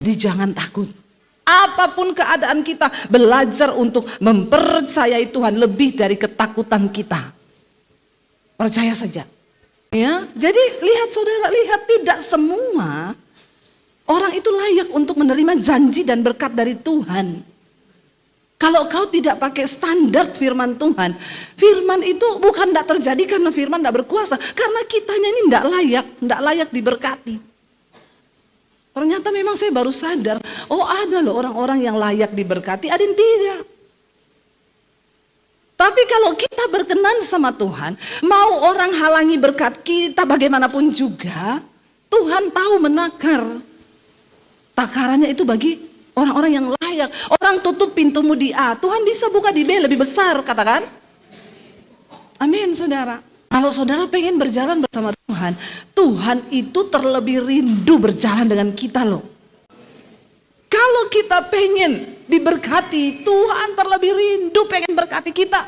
Jadi jangan takut. Apapun keadaan kita, belajar untuk mempercayai Tuhan lebih dari ketakutan kita. Percaya saja. Ya, jadi saudara lihat, tidak semua orang itu layak untuk menerima janji dan berkat dari Tuhan. Kalau kau tidak pakai standar firman Tuhan, firman itu bukan tidak terjadi karena firman tidak berkuasa, karena kitanya ini tidak layak diberkati. Ternyata memang saya baru sadar, oh ada loh orang-orang yang layak diberkati, ada yang tidak. Tapi kalau kita berkenan sama Tuhan, mau orang halangi berkat kita bagaimanapun juga, Tuhan tahu menakar. Takarannya itu bagi orang-orang yang layak. Orang tutup pintumu di A, Tuhan bisa buka di B lebih besar, katakan. Amin, saudara. Kalau saudara pengen berjalan bersama Tuhan, Tuhan itu terlebih rindu berjalan dengan kita loh. Kalau kita pengen diberkati, Tuhan terlebih rindu pengen berkati kita.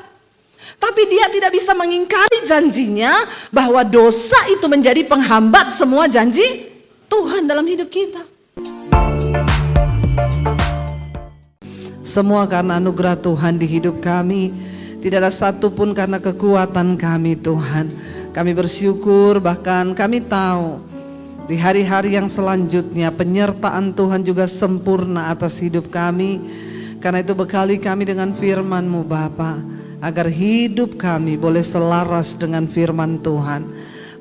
Tapi dia tidak bisa mengingkari janjinya bahwa dosa itu menjadi penghambat semua janji Tuhan dalam hidup kita. Semua karena anugerah Tuhan di hidup kami, tidak ada satu pun karena kekuatan kami Tuhan. Kami bersyukur, bahkan kami tahu di hari-hari yang selanjutnya penyertaan Tuhan juga sempurna atas hidup kami. Karena itu bekali kami dengan firman-Mu Bapa, agar hidup kami boleh selaras dengan firman Tuhan.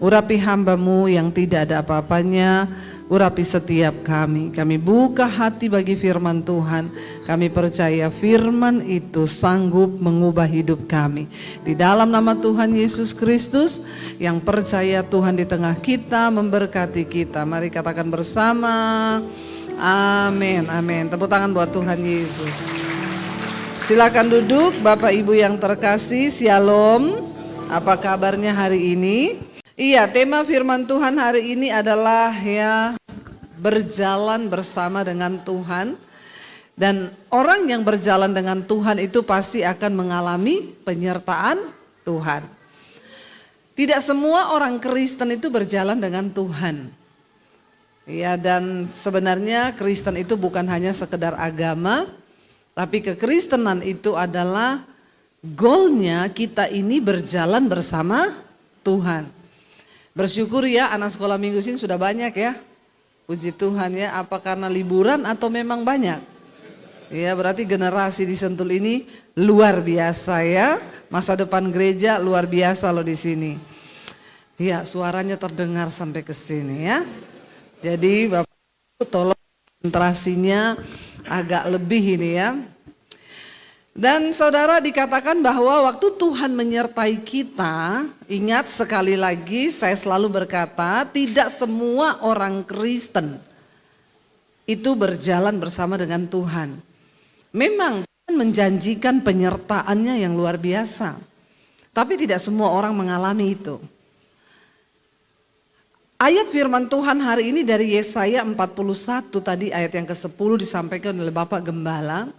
Urapi hamba-Mu yang tidak ada apa-apanya, urapi setiap kami. Kami buka hati bagi firman Tuhan. Kami percaya firman itu sanggup mengubah hidup kami. Di dalam nama Tuhan Yesus Kristus, yang percaya Tuhan di tengah kita, memberkati kita. Mari katakan bersama, amin, amin. Tepuk tangan buat Tuhan Yesus. Silakan duduk, Bapak Ibu yang terkasih, Shalom. Apa kabarnya hari ini? Iya, tema firman Tuhan hari ini adalah berjalan bersama dengan Tuhan. Dan orang yang berjalan dengan Tuhan itu pasti akan mengalami penyertaan Tuhan. Tidak semua orang Kristen itu berjalan dengan Tuhan. Ya, dan sebenarnya Kristen itu bukan hanya sekedar agama, tapi kekristenan itu adalah goalnya kita ini berjalan bersama Tuhan. Bersyukur ya, anak sekolah minggu sini sudah banyak ya. Puji Tuhan ya, apa karena liburan atau memang banyak? Ya, berarti generasi di Sentul ini luar biasa ya. Masa depan gereja luar biasa loh di sini. Ya, suaranya terdengar sampai ke sini ya. Jadi Bapak tolong konsentrasinya agak lebih ini ya. Dan saudara, dikatakan bahwa waktu Tuhan menyertai kita, ingat sekali lagi saya selalu berkata, tidak semua orang Kristen itu berjalan bersama dengan Tuhan. Memang Tuhan menjanjikan penyertaannya yang luar biasa, tapi tidak semua orang mengalami itu. Ayat firman Tuhan hari ini dari Yesaya 41 tadi, ayat yang ke-10 disampaikan oleh Bapak Gembala.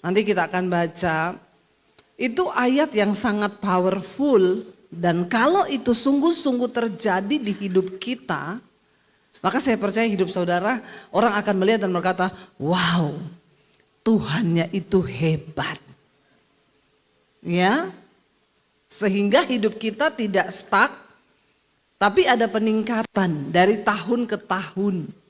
Nanti kita akan baca, itu ayat yang sangat powerful, dan kalau itu sungguh-sungguh terjadi di hidup kita, maka saya percaya hidup saudara, orang akan melihat dan berkata, wow, Tuhannya itu hebat. Ya, sehingga hidup kita tidak stuck, tapi ada peningkatan dari tahun ke tahun.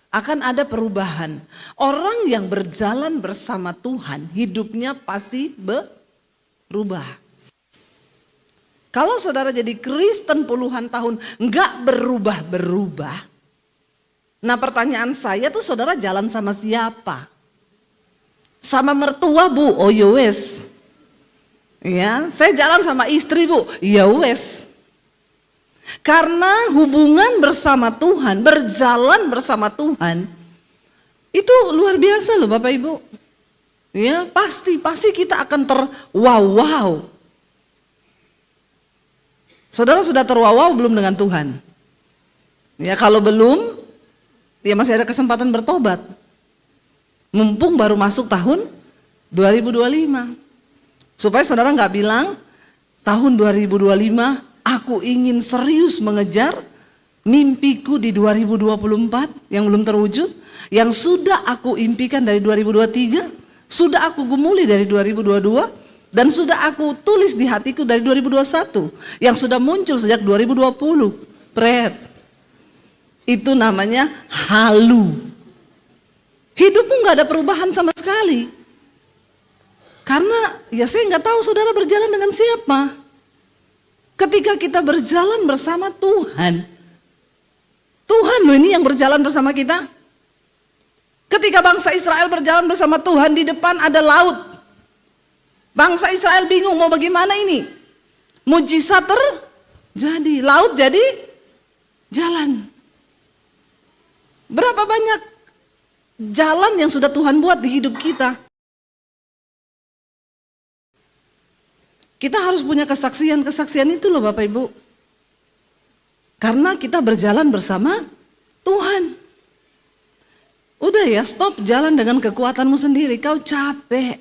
Akan ada perubahan. Orang yang berjalan bersama Tuhan, hidupnya pasti berubah. Kalau saudara jadi Kristen puluhan tahun, enggak berubah-berubah. Nah, pertanyaan saya tuh, saudara jalan sama siapa? Sama mertua Bu, oh ya wes. Ya, saya jalan sama istri Bu, ya wes. Karena hubungan bersama Tuhan, berjalan bersama Tuhan, itu luar biasa loh Bapak Ibu. Ya, pasti kita akan terwow-wow. Saudara sudah terwow-wow belum dengan Tuhan? Ya, kalau belum, ya masih ada kesempatan bertobat. Mumpung baru masuk tahun 2025. Supaya saudara nggak bilang, tahun 2025 aku ingin serius mengejar mimpiku di 2024 yang belum terwujud, yang sudah aku impikan dari 2023, sudah aku gumuli dari 2022, dan sudah aku tulis di hatiku dari 2021, yang sudah muncul sejak 2020. Pret, itu namanya halu. Hidupmu nggak ada perubahan sama sekali. Karena ya saya nggak tahu saudara berjalan dengan siapa. Ketika kita berjalan bersama Tuhan, Tuhan loh ini yang berjalan bersama kita. Ketika bangsa Israel berjalan bersama Tuhan, di depan ada laut. Bangsa Israel bingung mau bagaimana ini. Mujizat terjadi, laut jadi jalan. Berapa banyak jalan yang sudah Tuhan buat di hidup kita. Kita harus punya kesaksian-kesaksian itu loh Bapak Ibu. Karena kita berjalan bersama Tuhan. Udah ya, stop jalan dengan kekuatanmu sendiri, kau capek.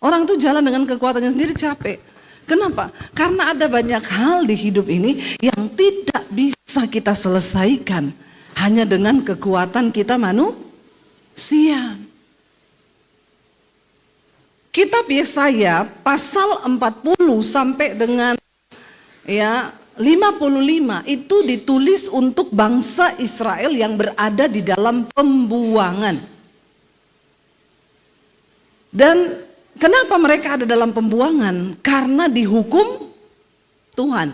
Orang tuh jalan dengan kekuatannya sendiri capek. Kenapa? Karena ada banyak hal di hidup ini yang tidak bisa kita selesaikan hanya dengan kekuatan kita manusia. Kitab Yesaya pasal 40 sampai dengan 55 itu ditulis untuk bangsa Israel yang berada di dalam pembuangan. Dan kenapa mereka ada dalam pembuangan? Karena dihukum Tuhan.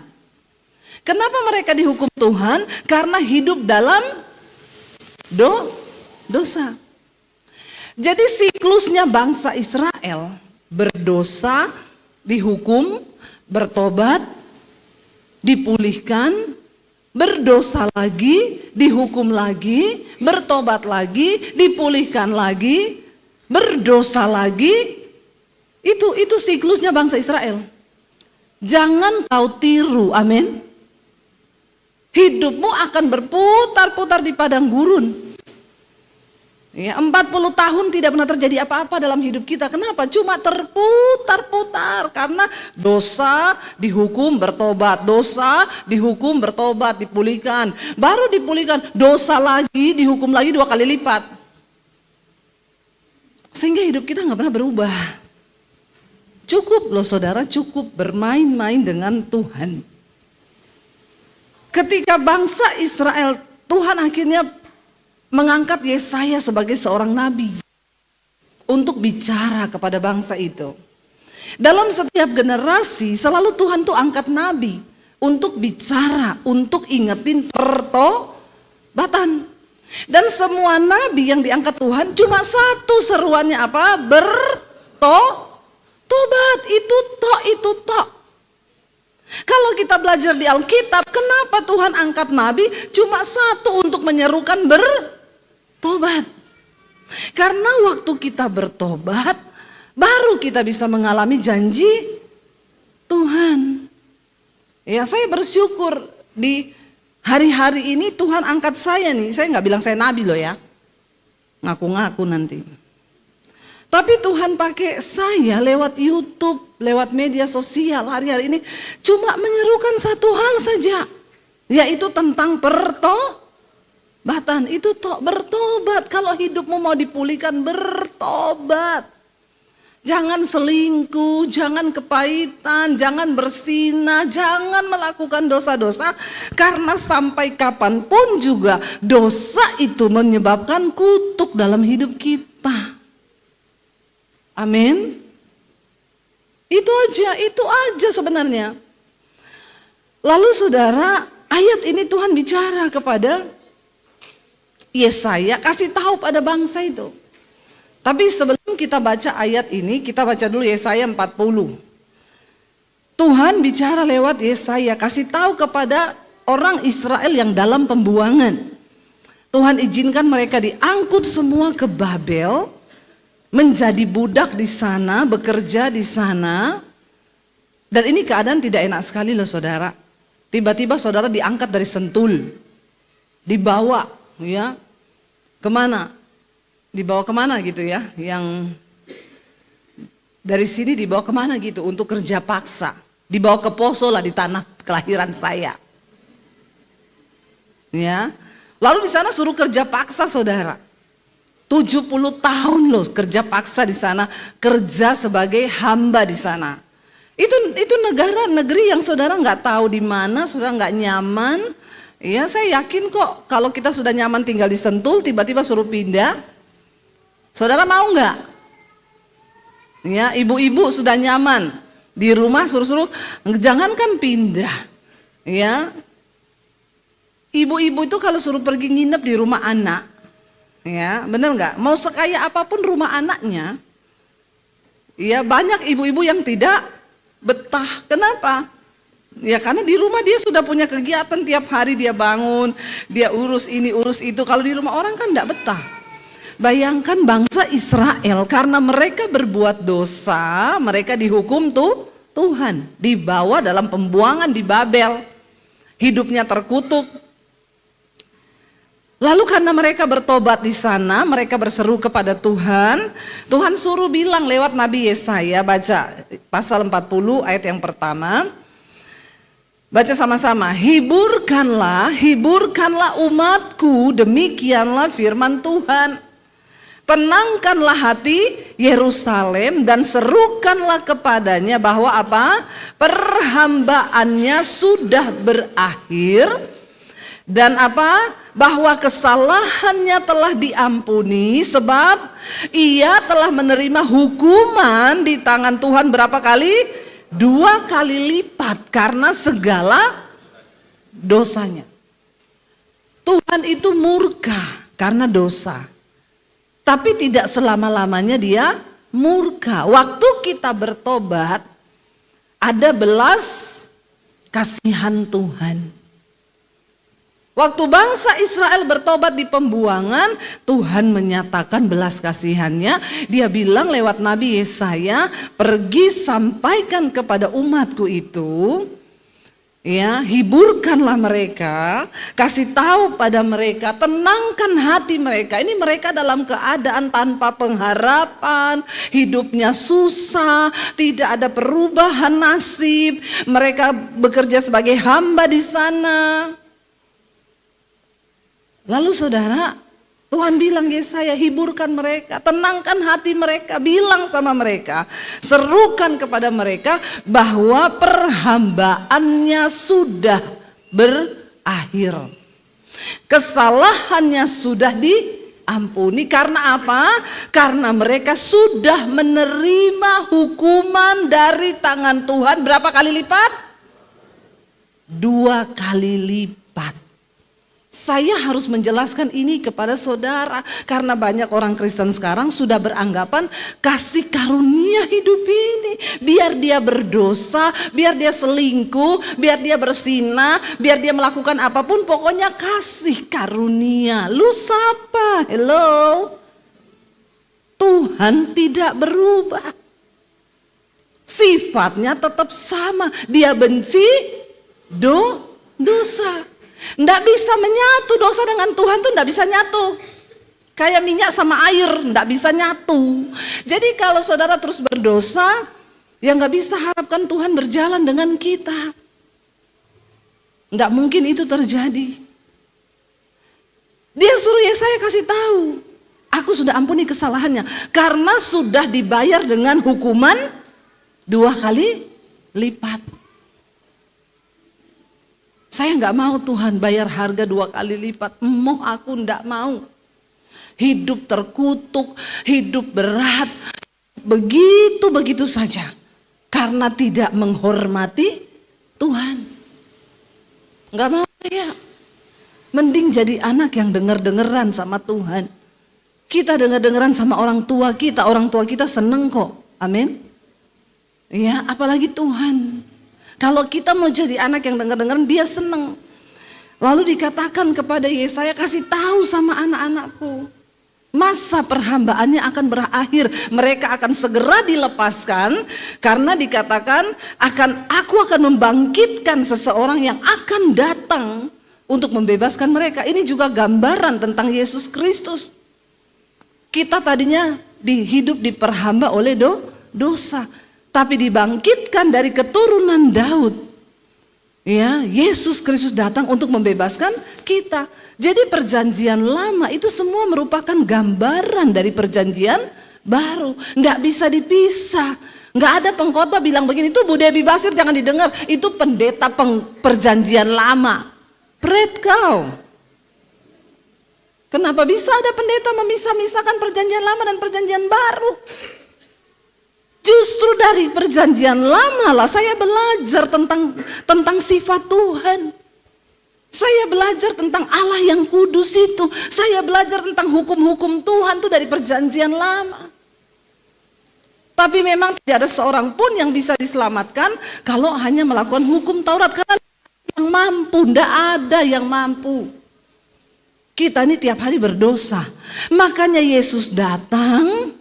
Kenapa mereka dihukum Tuhan? Karena hidup dalam dosa. Jadi siklusnya bangsa Israel berdosa, dihukum, bertobat, dipulihkan, berdosa lagi, dihukum lagi, bertobat lagi, dipulihkan lagi, berdosa lagi. Itu siklusnya bangsa Israel. Jangan kau tiru, amin. Hidupmu akan berputar-putar di padang gurun. Ya, 40 tahun tidak pernah terjadi apa-apa dalam hidup kita. Kenapa? Cuma terputar-putar. Karena dosa, dihukum, bertobat. Dosa, dihukum, bertobat, dipulihkan. Baru dipulihkan, dosa lagi, dihukum lagi 2 kali lipat. Sehingga hidup kita nggak pernah berubah. Cukup loh saudara, cukup bermain-main dengan Tuhan. Ketika bangsa Israel, Tuhan akhirnya mengangkat Yesaya sebagai seorang nabi untuk bicara kepada bangsa itu. Dalam setiap generasi selalu Tuhan tuh angkat nabi untuk bicara, untuk ingetin pertobatan. Dan semua nabi yang diangkat Tuhan cuma satu seruannya apa? Bertobat. Itu tok. Kalau kita belajar di Alkitab, kenapa Tuhan angkat nabi cuma satu untuk menyerukan bertobat? Karena waktu kita bertobat, baru kita bisa mengalami janji Tuhan. Ya, saya bersyukur di hari-hari ini Tuhan angkat saya nih. Saya nggak bilang saya nabi loh ya, ngaku-ngaku nanti. Tapi Tuhan pakai saya lewat YouTube, lewat media sosial hari-hari ini cuma menyerukan satu hal saja, yaitu tentang pertobatan. Itu bertobat. Kalau hidupmu mau dipulihkan, bertobat. Jangan selingkuh, jangan kepahitan, jangan bersinah, jangan melakukan dosa-dosa. Karena sampai kapanpun juga dosa itu menyebabkan kutuk dalam hidup kita. Amin. Itu aja sebenarnya. Lalu saudara, ayat ini Tuhan bicara kepada Yesaya, kasih tahu pada bangsa itu. Tapi sebelum kita baca ayat ini, kita baca dulu Yesaya 40. Tuhan bicara lewat Yesaya, kasih tahu kepada orang Israel yang dalam pembuangan. Tuhan izinkan mereka diangkut semua ke Babel, menjadi budak di sana, bekerja di sana. Dan ini keadaan tidak enak sekali loh saudara. Tiba-tiba saudara diangkat dari Sentul, dibawa ya kemana? Dibawa kemana gitu ya? Yang dari sini dibawa kemana gitu untuk kerja paksa. Dibawa ke Poso lah, di tanah kelahiran saya. Ya. Lalu di sana suruh kerja paksa saudara. 70 tahun loh kerja paksa di sana, kerja sebagai hamba di sana. Itu negeri yang saudara nggak tahu di mana, saudara nggak nyaman. Ya, saya yakin kok kalau kita sudah nyaman tinggal di Sentul, tiba-tiba suruh pindah, saudara mau nggak? Ya, ibu-ibu sudah nyaman di rumah, suruh jangankan pindah. Ya, ibu-ibu itu kalau suruh pergi nginep di rumah anak, ya bener nggak? Mau sekaya apapun rumah anaknya, ya banyak ibu-ibu yang tidak betah. Kenapa? Ya karena di rumah dia sudah punya kegiatan tiap hari, dia bangun, dia urus ini urus itu. Kalau di rumah orang kan tidak betah. Bayangkan bangsa Israel, karena mereka berbuat dosa, mereka dihukum Tuhan, dibawa dalam pembuangan di Babel, hidupnya terkutuk. Lalu karena mereka bertobat di sana, mereka berseru kepada Tuhan. Tuhan suruh bilang lewat Nabi Yesaya, baca pasal 40 ayat yang pertama. Baca sama-sama. Hiburkanlah umatku, demikianlah firman Tuhan. Tenangkanlah hati Yerusalem dan serukanlah kepadanya bahwa apa? Perhambaannya sudah berakhir. Dan apa? Bahwa kesalahannya telah diampuni, sebab ia telah menerima hukuman di tangan Tuhan berapa kali? 2 kali lipat karena segala dosanya. Tuhan itu murka karena dosa, tapi tidak selama-lamanya dia murka. Waktu kita bertobat, ada belas kasihan Tuhan. Waktu bangsa Israel bertobat di pembuangan, Tuhan menyatakan belas kasihannya. Dia bilang lewat Nabi Yesaya, pergi sampaikan kepada umatku itu, ya, hiburkanlah mereka, kasih tahu pada mereka, tenangkan hati mereka. Ini mereka dalam keadaan tanpa pengharapan, hidupnya susah, tidak ada perubahan nasib. Mereka bekerja sebagai hamba di sana. Lalu saudara, Tuhan bilang Yesaya, hiburkan mereka, tenangkan hati mereka, bilang sama mereka, serukan kepada mereka bahwa perhambaannya sudah berakhir. Kesalahannya sudah diampuni. Karena apa? Karena mereka sudah menerima hukuman dari tangan Tuhan berapa kali lipat? 2 kali lipat. Saya harus menjelaskan ini kepada saudara karena banyak orang Kristen sekarang sudah beranggapan kasih karunia hidup ini. Biar dia berdosa, biar dia selingkuh, biar dia bersinah, biar dia melakukan apapun, pokoknya kasih karunia. Lu siapa? Hello? Tuhan tidak berubah. Sifatnya tetap sama. Dia benci dosa. Nggak bisa menyatu, dosa dengan Tuhan tuh nggak bisa nyatu. Kayak minyak sama air, nggak bisa nyatu. Jadi kalau saudara terus berdosa, ya nggak bisa harapkan Tuhan berjalan dengan kita. Nggak mungkin itu terjadi. Dia suruh Yesaya kasih tahu, aku sudah ampuni kesalahannya, karena sudah dibayar dengan hukuman 2 kali lipat. Saya nggak mau Tuhan bayar harga 2 kali lipat. Aku nggak mau. Hidup terkutuk, hidup berat, begitu saja. Karena tidak menghormati Tuhan. Nggak mau saya. Mending jadi anak yang denger-dengeran sama Tuhan. Kita denger-dengeran sama orang tua kita seneng kok. Amin. Ya, apalagi Tuhan. Kalau kita mau jadi anak yang dengar-dengaran, dia senang. Lalu dikatakan kepada Yesaya, kasih tahu sama anak-anakku, masa perhambaannya akan berakhir, mereka akan segera dilepaskan, karena dikatakan aku akan membangkitkan seseorang yang akan datang untuk membebaskan mereka. Ini juga gambaran tentang Yesus Kristus. Kita tadinya hidup diperhamba oleh dosa, tapi dibangkitkan dari keturunan Daud. Ya, Yesus Kristus datang untuk membebaskan kita. Jadi perjanjian lama itu semua merupakan gambaran dari perjanjian baru. Nggak bisa dipisah. Nggak ada pengkhotbah bilang begini, itu Bu Debbie Basir jangan didengar. Itu pendeta perjanjian lama. Pret kau. Kenapa bisa ada pendeta memisah-misahkan perjanjian lama dan perjanjian baru? Justru dari perjanjian lama lah saya belajar tentang sifat Tuhan. Saya belajar tentang Allah yang kudus itu. Saya belajar tentang hukum-hukum Tuhan itu dari perjanjian lama. Tapi memang tidak ada seorang pun yang bisa diselamatkan kalau hanya melakukan hukum Taurat. Karena yang mampu, tidak ada yang mampu. Kita ini tiap hari berdosa. Makanya Yesus datang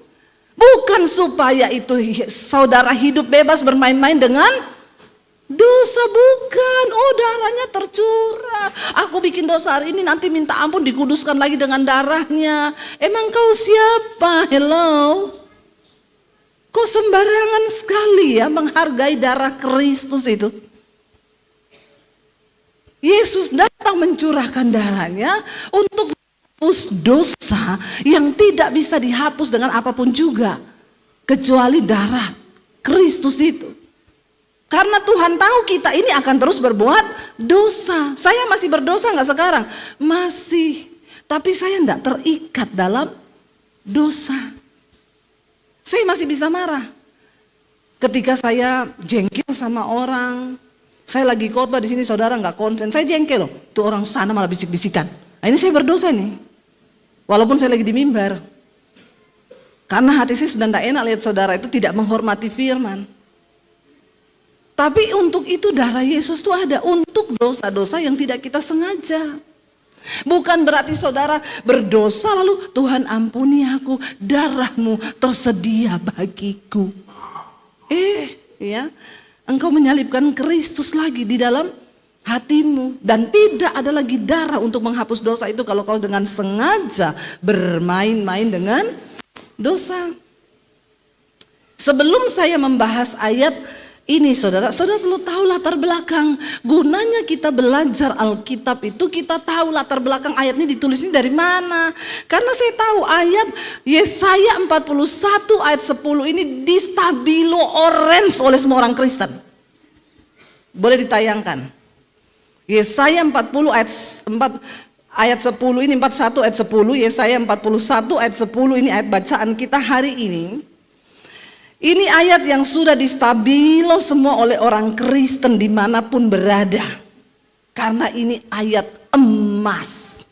bukan supaya itu saudara hidup bebas bermain-main dengan dosa, bukan. Oh, darahnya tercurah. Aku bikin dosa hari ini, nanti minta ampun dikuduskan lagi dengan darahnya. Emang kau siapa? Hello? Kok sembarangan sekali ya menghargai darah Kristus itu? Yesus datang mencurahkan darahnya untuk menghapus dosa yang tidak bisa dihapus dengan apapun juga kecuali darah Kristus itu. Karena Tuhan tahu kita ini akan terus berbuat dosa. Saya masih berdosa nggak sekarang? Masih. Tapi saya tidak terikat dalam dosa. Saya masih bisa marah. Ketika saya jengkel sama orang, saya lagi khotbah di sini, saudara nggak konsen, saya jengkel loh. Tuh orang sana malah bisik-bisikan. Nah, ini saya berdosa nih. Walaupun saya lagi di mimbar. Karena hati saya sudah tidak enak lihat saudara itu tidak menghormati firman. Tapi untuk itu darah Yesus itu ada untuk dosa-dosa yang tidak kita sengaja. Bukan berarti saudara berdosa lalu Tuhan ampuni aku, darahmu tersedia bagiku. Ya, engkau menyalibkan Kristus lagi di dalam hatimu. Dan tidak ada lagi darah untuk menghapus dosa itu kalau kau dengan sengaja bermain-main dengan dosa. Sebelum saya membahas ayat ini saudara perlu tahu latar belakang. Gunanya kita belajar Alkitab itu kita tahu latar belakang ayat ini ditulis ini dari mana. Karena saya tahu ayat Yesaya 41 ayat 10 ini distabilo orange oleh semua orang Kristen. Boleh ditayangkan. Yesaya 40 ayat 10 ini 41 ayat 10, Yesaya 41 ayat 10 ini ayat bacaan kita hari ini. Ini ayat yang sudah distabilo semua oleh orang Kristen dimanapun berada. Karena ini ayat emas.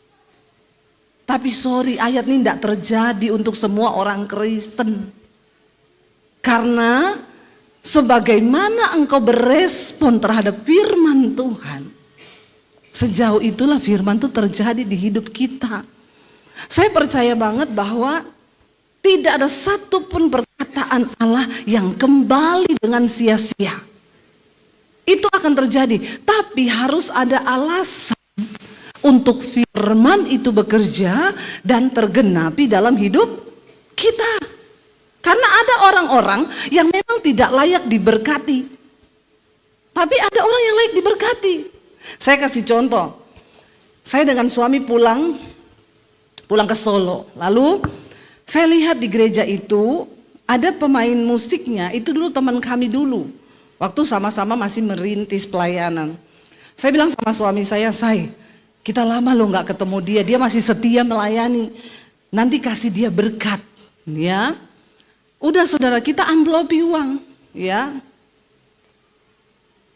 Tapi sorry, ayat ini tidak terjadi untuk semua orang Kristen. Karena sebagaimana engkau berespon terhadap firman Tuhan, sejauh itulah firman itu terjadi di hidup kita. Saya percaya banget bahwa tidak ada satupun perkataan Allah yang kembali dengan sia-sia. Itu akan terjadi, tapi harus ada alasan untuk firman itu bekerja dan tergenapi dalam hidup kita. Karena ada orang-orang yang memang tidak layak diberkati, tapi ada orang yang layak diberkati. Saya kasih contoh, saya dengan suami pulang ke Solo, lalu saya lihat di gereja itu ada pemain musiknya, itu dulu teman kami dulu. Waktu sama-sama masih merintis pelayanan. Saya bilang sama suami saya, kita lama loh nggak ketemu dia, dia masih setia melayani. Nanti kasih dia berkat, ya. Udah saudara, kita amplopi uang, ya.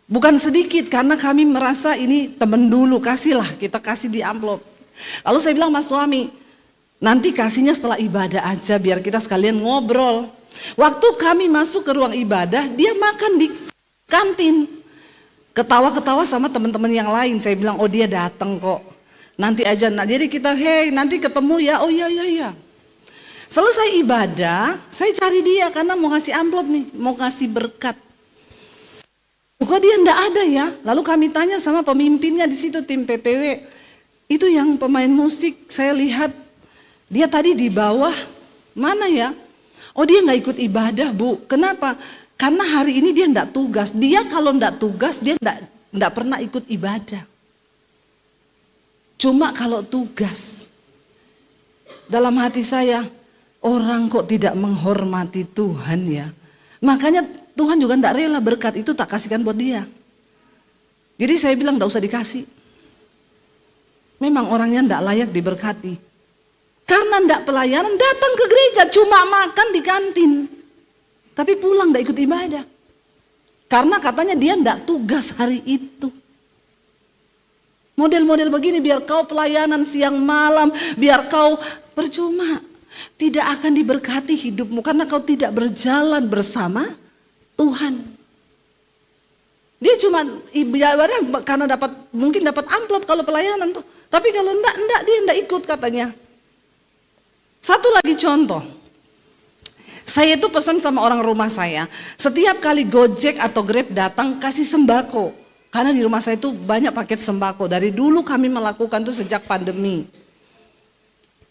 Bukan sedikit karena kami merasa ini teman dulu, kasihlah, kita kasih di amplop. Lalu saya bilang sama suami, nanti kasihnya setelah ibadah aja biar kita sekalian ngobrol. Waktu kami masuk ke ruang ibadah, dia makan di kantin. Ketawa-ketawa sama teman-teman yang lain. Saya bilang, oh dia datang kok. Nanti aja. Nah, jadi kita, nanti ketemu ya. Oh iya. Selesai ibadah, saya cari dia karena mau ngasih amplop nih, mau ngasih berkat. Kok dia enggak ada ya? Lalu kami tanya sama pemimpinnya di situ, tim PPW. Itu yang pemain musik, saya lihat dia tadi di bawah, mana ya? Oh dia nggak ikut ibadah Bu, kenapa? Karena hari ini dia enggak tugas. Dia kalau enggak tugas dia enggak pernah ikut ibadah. Cuma kalau tugas, dalam hati saya, orang kok tidak menghormati Tuhan ya. Makanya Tuhan juga enggak rela berkat itu tak kasihkan buat dia. Jadi saya bilang enggak usah dikasih. Memang orangnya enggak layak diberkati. Karena enggak pelayanan, datang ke gereja cuma makan di kantin. Tapi pulang enggak ikut ibadah. Karena katanya dia enggak tugas hari itu. Model-model begini biar kau pelayanan siang malam, biar kau percuma. Tidak akan diberkati hidupmu karena kau tidak berjalan bersama Tuhan. Dia cuma ibadah karena mungkin dapat amplop kalau pelayanan tuh. Tapi kalau enggak dia enggak ikut katanya. Satu lagi contoh. Saya itu pesan sama orang rumah saya, setiap kali Gojek atau Grab datang kasih sembako. Karena di rumah saya itu banyak paket sembako. Dari dulu kami melakukan itu sejak pandemi.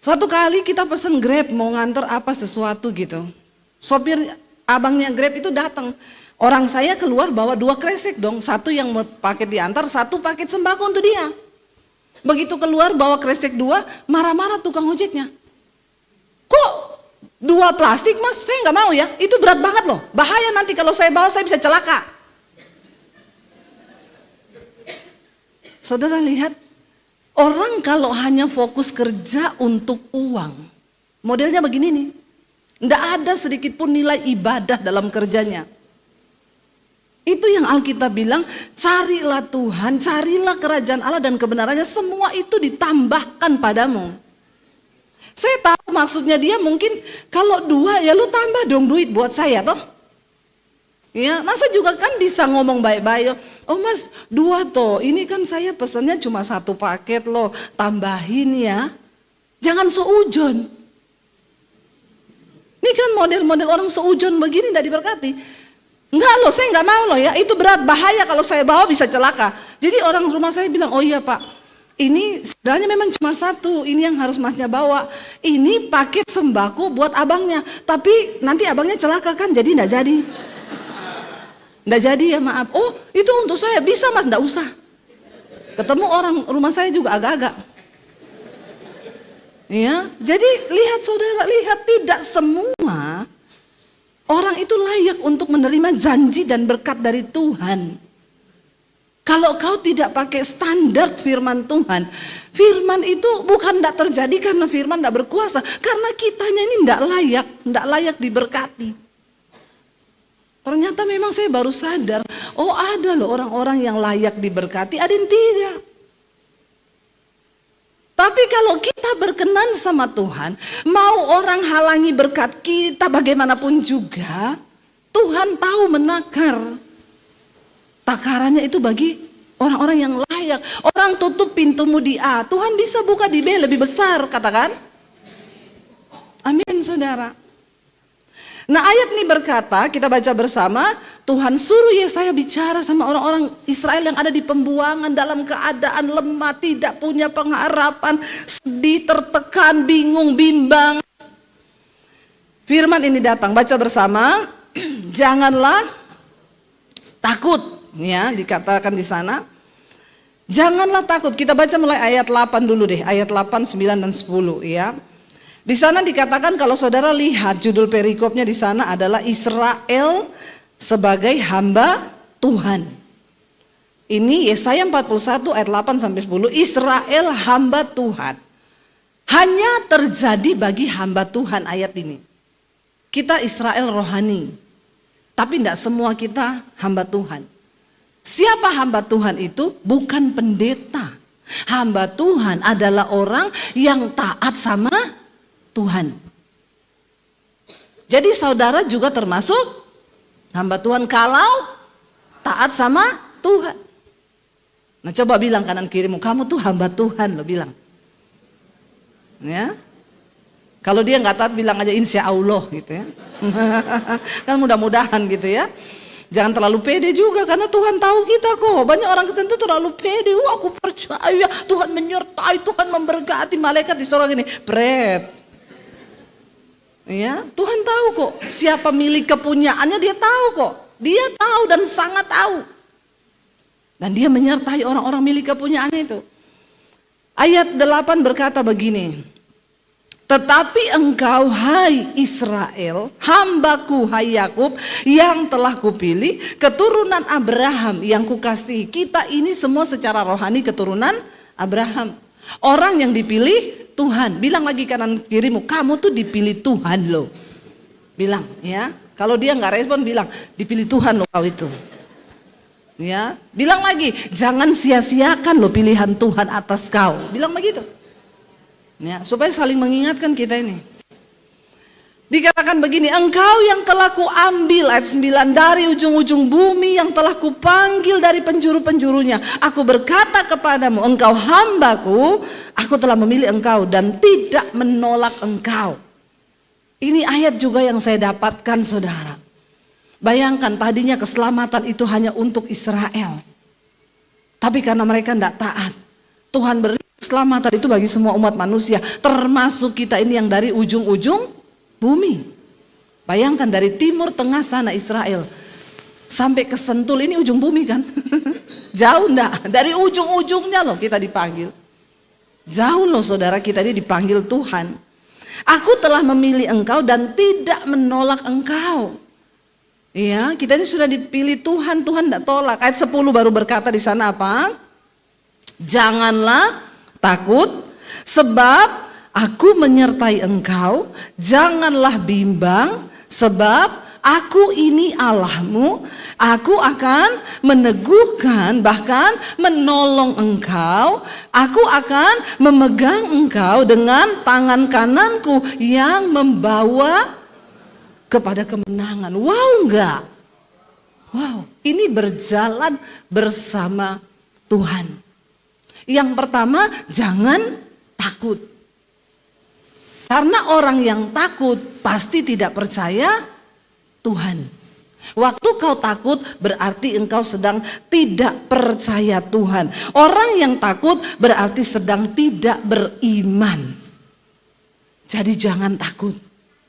Satu kali kita pesan Grab mau nganter apa sesuatu gitu. Sopir abangnya Grab itu datang. Orang saya keluar bawa 2 kresek dong. Satu yang paket diantar, satu paket sembako untuk dia. Begitu keluar bawa kresek 2, marah-marah tukang ojeknya. Kok 2 plastik mas? Saya nggak mau ya. Itu berat banget loh. Bahaya nanti kalau saya bawa saya bisa celaka. Saudara lihat, orang kalau hanya fokus kerja untuk uang, modelnya begini nih, nggak ada sedikit pun nilai ibadah dalam kerjanya. Itu yang Alkitab bilang, carilah Tuhan, carilah kerajaan Allah dan kebenarannya, semua itu ditambahkan padamu. Saya tahu maksudnya dia mungkin kalau 2 ya lu tambah dong duit buat saya toh. Ya, masa juga kan bisa ngomong baik-baik. Oh mas, 2 toh, ini kan saya pesannya cuma 1 paket loh, tambahin ya. Jangan seujon. Ini kan model-model orang seujon begini tidak diberkati. Enggak loh, saya enggak mau loh ya, itu berat, bahaya kalau saya bawa bisa celaka. Jadi orang rumah saya bilang, oh iya pak, ini sebenarnya memang cuma 1, ini yang harus masnya bawa. Ini paket sembako buat abangnya, tapi nanti abangnya celaka kan, jadi enggak jadi. Enggak jadi ya maaf. Oh itu untuk saya, bisa mas, enggak usah. Ketemu orang rumah saya juga agak-agak. Ya, jadi lihat saudara, lihat tidak semua orang itu layak untuk menerima janji dan berkat dari Tuhan. Kalau kau tidak pakai standar firman Tuhan, firman itu bukan tidak terjadi karena firman tidak berkuasa, karena kitanya ini tidak layak diberkati. Ternyata memang saya baru sadar, oh ada loh orang-orang yang layak diberkati, ada yang tidak. Tapi kalau kita berkenan sama Tuhan, mau orang halangi berkat kita bagaimanapun juga, Tuhan tahu menakar. Takarannya itu bagi orang-orang yang layak. Orang tutup pintumu di A, Tuhan bisa buka di B lebih besar, katakan. Amin saudara. Nah ayat ini berkata, kita baca bersama, Tuhan suruh Yesaya bicara sama orang-orang Israel yang ada di pembuangan dalam keadaan lemah, tidak punya pengharapan, sedih, tertekan, bingung, bimbang. Firman ini datang, baca bersama, janganlah takut, ya dikatakan di sana. Janganlah takut, kita baca mulai ayat 8 dulu deh, ayat 8, 9 dan 10 ya. Di sana dikatakan kalau saudara lihat judul perikopnya di sana adalah Israel sebagai hamba Tuhan. Ini Yesaya 41 ayat 8 sampai 10, Israel hamba Tuhan. Hanya terjadi bagi hamba Tuhan ayat ini. Kita Israel rohani, tapi tidak semua kita hamba Tuhan. Siapa hamba Tuhan itu? Bukan pendeta. Hamba Tuhan adalah orang yang taat sama Tuhan. Jadi saudara juga termasuk hamba Tuhan kalau taat sama Tuhan. Nah coba bilang kanan kirimu, kamu tuh hamba Tuhan, lo bilang. Ya. Kalau dia nggak taat bilang aja insya Allah gitu ya. Kan mudah-mudahan gitu ya. Jangan terlalu pede juga karena Tuhan tahu kita kok. Banyak orang Kristen itu terlalu pede. Wah aku percaya Tuhan menyertai, Tuhan memberkati, malaikat disuruh gini, pret. Ya, Tuhan tahu kok siapa milik kepunyaannya, dia tahu kok. Dia tahu dan sangat tahu. Dan dia menyertai orang-orang milik kepunyaannya itu. Ayat 8 berkata begini, tetapi engkau hai Israel, hambaku hai Yakub yang telah kupilih, keturunan Abraham yang kukasihi. Kita ini semua secara rohani keturunan Abraham. Orang yang dipilih Tuhan. Bilang lagi kanan kirimu, kamu tuh dipilih Tuhan loh. Bilang ya, kalau dia nggak respon bilang, dipilih Tuhan loh kau itu. Ya, bilang lagi, jangan sia-siakan loh pilihan Tuhan atas kau. Bilang begitu. Ya, supaya saling mengingatkan kita ini. Dikatakan begini, engkau yang telah kuambil, ayat 9, dari ujung-ujung bumi, yang telah kupanggil dari penjuru-penjurunya. Aku berkata kepadamu, engkau hambaku, aku telah memilih engkau dan tidak menolak engkau. Ini ayat juga yang saya dapatkan, saudara. Bayangkan tadinya keselamatan itu hanya untuk Israel. Tapi karena mereka tidak taat, Tuhan beri keselamatan itu bagi semua umat manusia, termasuk kita ini yang dari ujung-ujung bumi. Bayangkan dari timur tengah sana Israel sampai ke Sentul, ini ujung bumi kan. Jauh enggak? Dari ujung-ujungnya loh kita dipanggil. Jauh loh saudara, kita ini dipanggil Tuhan. Aku telah memilih engkau dan tidak menolak engkau. Iya, kita ini sudah dipilih Tuhan, Tuhan tidak tolak. Ayat 10 baru berkata di sana apa? Janganlah takut, sebab aku menyertai engkau. Janganlah bimbang, sebab aku ini Allahmu. Aku akan meneguhkan, bahkan menolong engkau. Aku akan memegang engkau dengan tangan kananku yang membawa kepada kemenangan. Wow enggak? Wow, ini berjalan bersama Tuhan. Yang pertama, jangan takut. Karena orang yang takut pasti tidak percaya Tuhan. Waktu kau takut berarti engkau sedang tidak percaya Tuhan. Orang yang takut berarti sedang tidak beriman. Jadi jangan takut.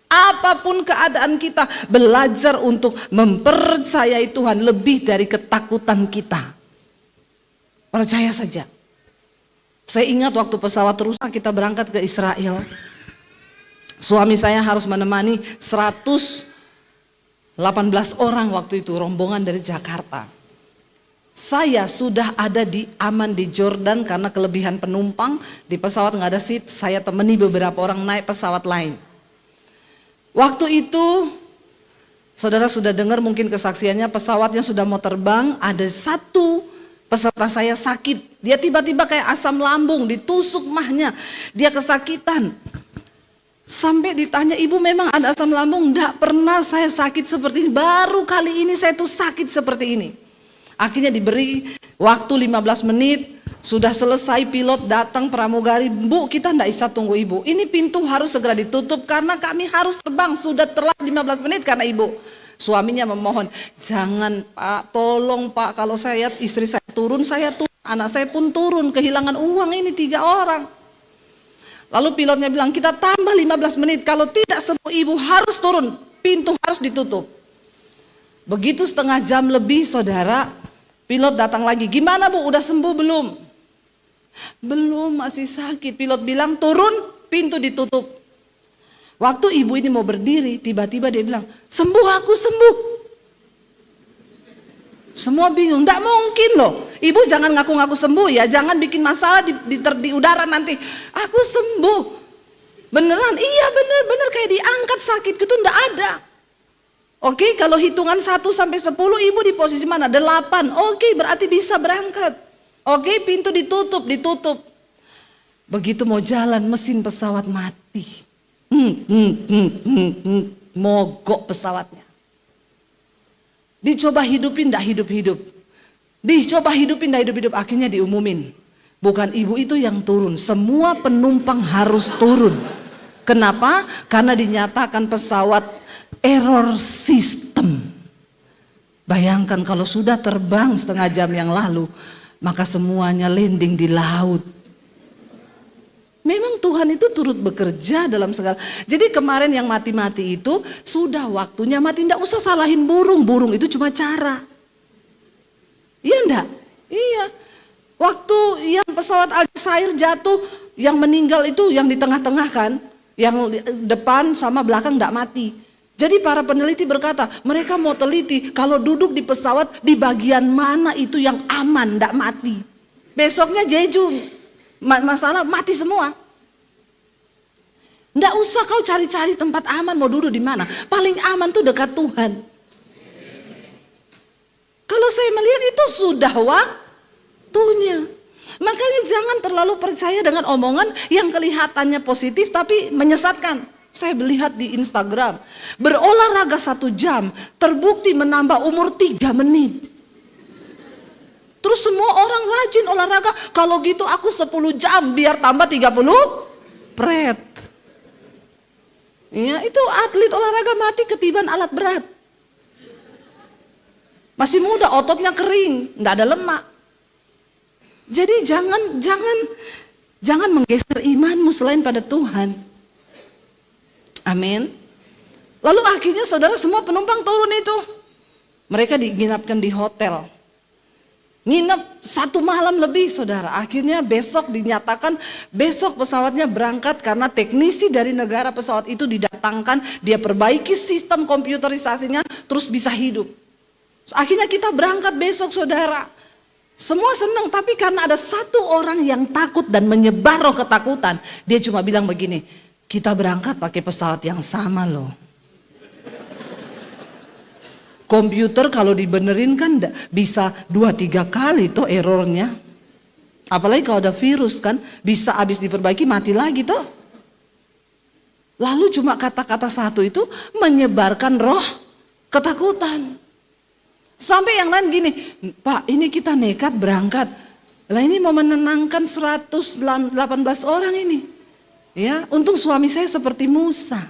Apapun keadaan kita, belajar untuk mempercayai Tuhan lebih dari ketakutan kita. Percaya saja. Saya ingat waktu pesawat rusak kita berangkat ke Israel. Suami saya harus menemani 118 orang waktu itu, rombongan dari Jakarta. Saya sudah ada di aman di Jordan karena kelebihan penumpang. Di pesawat nggak ada seat, saya temani beberapa orang naik pesawat lain. Waktu itu, saudara sudah dengar mungkin kesaksiannya, pesawatnya sudah mau terbang, ada satu peserta saya sakit. Dia tiba-tiba kayak asam lambung, ditusuk mahnya, dia kesakitan. Sampai ditanya, ibu memang ada asam lambung? Enggak pernah saya sakit seperti ini, baru kali ini saya tuh sakit seperti ini. Akhirnya diberi waktu 15 menit, sudah selesai, pilot datang pramugari, bu kita enggak bisa tunggu ibu, ini pintu harus segera ditutup karena kami harus terbang, sudah telat 15 menit karena ibu. Suaminya memohon, jangan pak, tolong pak, kalau saya istri saya turun, anak saya pun turun, kehilangan uang ini 3 orang. Lalu pilotnya bilang, kita tambah 15 menit, kalau tidak semua ibu harus turun, pintu harus ditutup. Begitu setengah jam lebih saudara, pilot datang lagi, gimana bu, udah sembuh belum? Belum, masih sakit. Pilot bilang turun, pintu ditutup. Waktu ibu ini mau berdiri, tiba-tiba dia bilang, sembuh, aku sembuh. Semua bingung, enggak mungkin loh. Ibu jangan ngaku-ngaku sembuh ya, jangan bikin masalah di udara nanti. Aku sembuh. Beneran? Iya bener kayak diangkat sakitku tuh enggak ada. Oke, kalau hitungan 1 sampai 10 ibu di posisi mana? 8. Oke, berarti bisa berangkat. Oke, pintu ditutup. Begitu mau jalan, mesin pesawat mati. Mogok pesawatnya. Dicoba hidupin, enggak hidup-hidup. Dicoba hidupin, enggak hidup-hidup. Akhirnya diumumin. Bukan ibu itu yang turun, semua penumpang harus turun. Kenapa? Karena dinyatakan pesawat error system. Bayangkan kalau sudah terbang setengah jam yang lalu, maka semuanya landing di laut. Memang Tuhan itu turut bekerja dalam segala. Jadi kemarin yang mati-mati itu sudah waktunya mati. Tidak usah salahin burung, burung itu cuma cara. Iya enggak? Iya. Waktu yang pesawat Aljazair jatuh, yang meninggal itu yang di tengah-tengah kan, yang depan sama belakang tidak mati. Jadi para peneliti berkata, mereka mau teliti kalau duduk di pesawat di bagian mana itu yang aman, tidak mati. Besoknya Jeju, masalah mati semua. Tidak usah kau cari-cari tempat aman, mau duduk di mana. Paling aman tuh dekat Tuhan. Kalau saya melihat itu sudah waktunya. Makanya jangan terlalu percaya dengan omongan yang kelihatannya positif tapi menyesatkan. Saya melihat di Instagram, berolahraga 1 jam, terbukti menambah umur 3 menit. Terus semua orang rajin olahraga, kalau gitu aku 10 jam biar tambah 30 pret. Ya, itu atlet olahraga mati ketiban alat berat. Masih muda, ototnya kering, nggak ada lemak. Jadi jangan menggeser imanmu selain pada Tuhan. Amin. Lalu akhirnya saudara semua penumpang turun itu. Mereka diginapkan di hotel. Nginep 1 malam lebih saudara. Akhirnya besok dinyatakan besok pesawatnya berangkat karena teknisi dari negara pesawat itu didatangkan. Dia perbaiki sistem komputerisasinya terus bisa hidup. Akhirnya kita berangkat besok saudara. Semua senang tapi karena ada 1 orang yang takut dan menyebar roh ketakutan. Dia cuma bilang begini, kita berangkat pakai pesawat yang sama loh. Komputer kalau dibenerin kan bisa 2-3 kali tuh errornya. Apalagi kalau ada virus kan, bisa habis diperbaiki mati lagi tuh. Lalu cuma kata-kata 1 itu menyebarkan roh ketakutan. Sampai yang lain gini, Pak ini kita nekat berangkat. Lah ini mau menenangkan 118 orang ini. Ya, untung suami saya seperti Musa.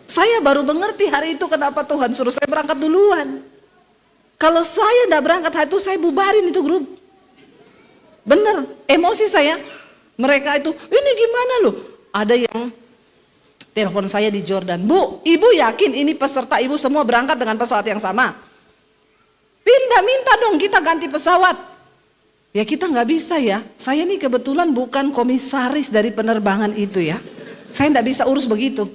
Saya baru mengerti hari itu kenapa Tuhan suruh saya berangkat duluan. Kalau saya tidak berangkat hari itu saya bubarin itu grup. Bener, emosi saya. Mereka itu, ini gimana loh? Ada yang telepon saya di Jordan, Bu, ibu yakin ini peserta ibu semua berangkat dengan pesawat yang sama? Minta dong kita ganti pesawat. Ya kita nggak bisa ya. Saya ini kebetulan bukan komisaris dari penerbangan itu ya. Saya nggak bisa urus begitu.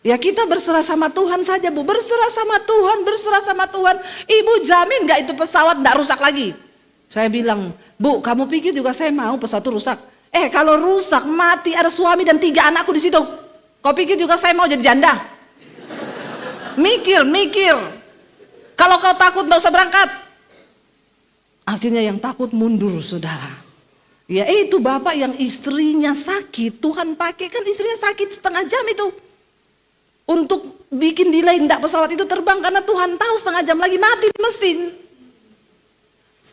Ya kita berserah sama Tuhan saja Bu. Berserah sama Tuhan, berserah sama Tuhan. Ibu jamin nggak itu pesawat nggak rusak lagi? Saya bilang, Bu kamu pikir juga saya mau pesawat itu rusak? Kalau rusak mati ada suami dan 3 anakku di situ. Kau pikir juga saya mau jadi janda? Mikir. Kalau kau takut nggak usah berangkat. Akhirnya yang takut mundur saudara. Ya itu bapak yang istrinya sakit. Tuhan pakai kan istrinya sakit 1/2 jam itu. Untuk bikin delay enggak pesawat itu terbang. Karena Tuhan tahu 1/2 jam lagi mati di mesin.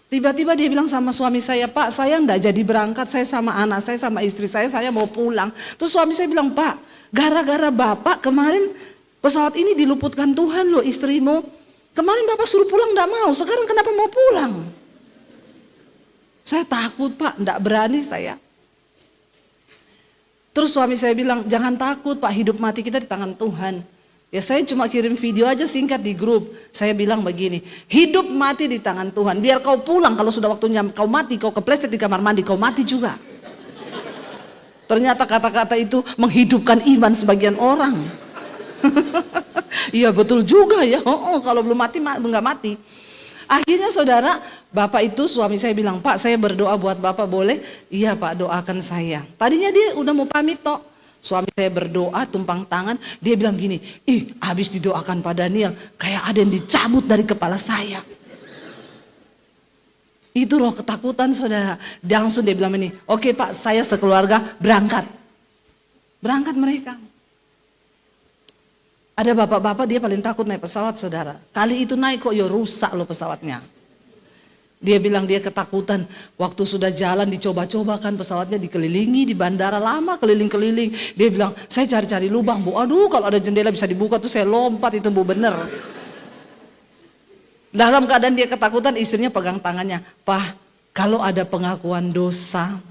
Tiba-tiba dia bilang sama suami saya, Pak saya enggak jadi berangkat. Saya sama anak saya sama istri saya mau pulang. Terus suami saya bilang, Pak gara-gara bapak kemarin pesawat ini diluputkan Tuhan loh istrimu. Kemarin bapak suruh pulang enggak mau. Sekarang kenapa mau pulang? Saya takut Pak, enggak berani saya. Terus suami saya bilang, jangan takut Pak, hidup mati kita di tangan Tuhan. Ya saya cuma kirim video aja singkat di grup. Saya bilang begini, hidup mati di tangan Tuhan. Biar kau pulang kalau sudah waktunya kau mati, kau kepleset di kamar mandi, kau mati juga. Ternyata kata-kata itu menghidupkan iman sebagian orang. Iya betul juga ya, kalau belum mati enggak mati. Akhirnya saudara, bapak itu suami saya bilang, Pak saya berdoa buat bapak boleh? Iya Pak doakan saya. Tadinya dia udah mau pamit toh. Suami saya berdoa tumpang tangan. Dia bilang gini, habis didoakan Pak Daniel kayak ada yang dicabut dari kepala saya. Itu roh ketakutan saudara. Langsung dia bilang ini, oke Pak saya sekeluarga berangkat. Berangkat mereka. Ada bapak-bapak dia paling takut naik pesawat saudara. Kali itu naik kok ya rusak loh pesawatnya. Dia bilang dia ketakutan. Waktu sudah jalan dicoba-coba kan pesawatnya dikelilingi di bandara lama keliling-keliling. Dia bilang saya cari-cari lubang Bu. Aduh kalau ada jendela bisa dibuka tuh saya lompat itu Bu bener. Dalam keadaan dia ketakutan istrinya pegang tangannya. Pak kalau ada pengakuan dosa.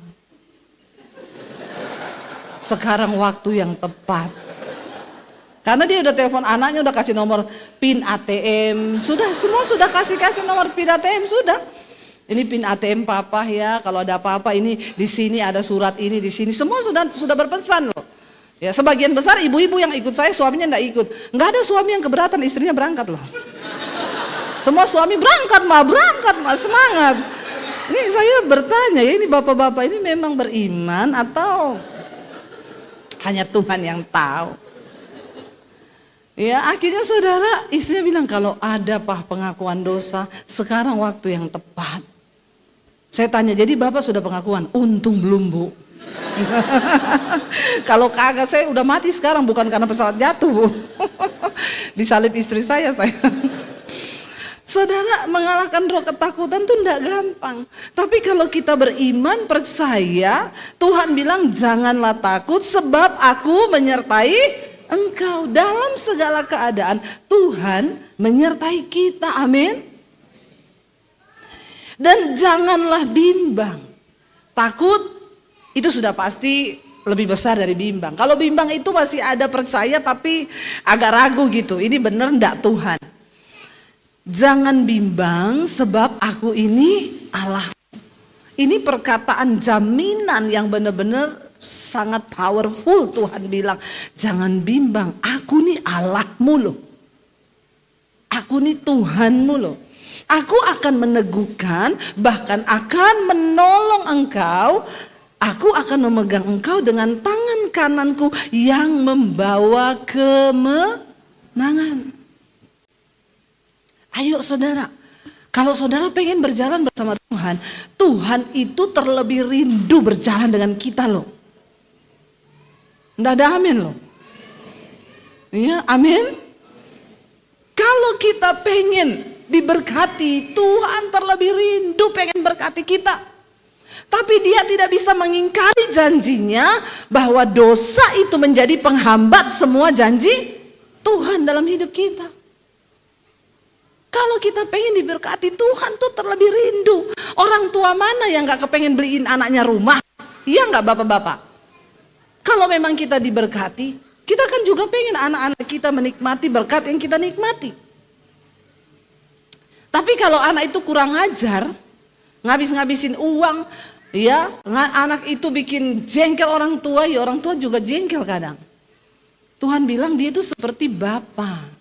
Sekarang waktu yang tepat. Karena dia udah telepon anaknya, udah kasih nomor PIN ATM, sudah semua sudah kasih nomor PIN ATM sudah. Ini pin ATM papa ya, kalau ada apa-apa ini di sini ada surat ini di sini. Semua sudah berpesan loh. Ya, sebagian besar ibu-ibu yang ikut saya, suaminya enggak ikut. Enggak ada suami yang keberatan istrinya berangkat loh. Semua suami berangkat mah, semangat. Ini saya bertanya ya, ini bapak-bapak ini memang beriman atau hanya Tuhan yang tahu? Ya, akhirnya saudara, istrinya bilang kalau ada pengakuan dosa, sekarang waktu yang tepat. Saya tanya, jadi bapak sudah pengakuan? Untung belum, Bu. Kalau kagak saya udah mati sekarang, bukan karena pesawat jatuh, Bu. Disalib istri saya. Saudara, mengalahkan roh ketakutan itu tidak gampang. Tapi kalau kita beriman, percaya, Tuhan bilang janganlah takut sebab aku menyertai engkau. Dalam segala keadaan Tuhan menyertai kita, amin. Dan janganlah bimbang. Takut itu sudah pasti lebih besar dari bimbang. Kalau bimbang itu masih ada percaya tapi agak ragu gitu, ini benar enggak Tuhan. Jangan bimbang sebab aku ini Allah. Ini perkataan jaminan yang benar-benar sangat powerful. Tuhan bilang jangan bimbang, aku nih Allahmu loh. Aku nih Tuhanmu loh. Aku akan meneguhkan, bahkan akan menolong engkau. Aku akan memegang engkau dengan tangan kananku yang membawa kemenangan. Ayo saudara, kalau saudara pengen berjalan bersama Tuhan, Tuhan itu terlebih rindu berjalan dengan kita loh. Nggak ada amin loh. Iya, amin. Kalau kita pengen diberkati, Tuhan terlebih rindu pengen berkati kita. Tapi dia tidak bisa mengingkari janjinya bahwa dosa itu menjadi penghambat semua janji Tuhan dalam hidup kita. Kalau kita pengen diberkati, Tuhan tuh terlebih rindu. Orang tua mana yang gak kepengen beliin anaknya rumah? Iya gak bapak-bapak? Kalau memang kita diberkati, kita kan juga pengen anak-anak kita menikmati berkat yang kita nikmati. Tapi kalau anak itu kurang ajar, ngabis-ngabisin uang, ya anak itu bikin jengkel orang tua, ya orang tua juga jengkel kadang. Tuhan bilang dia itu seperti bapa.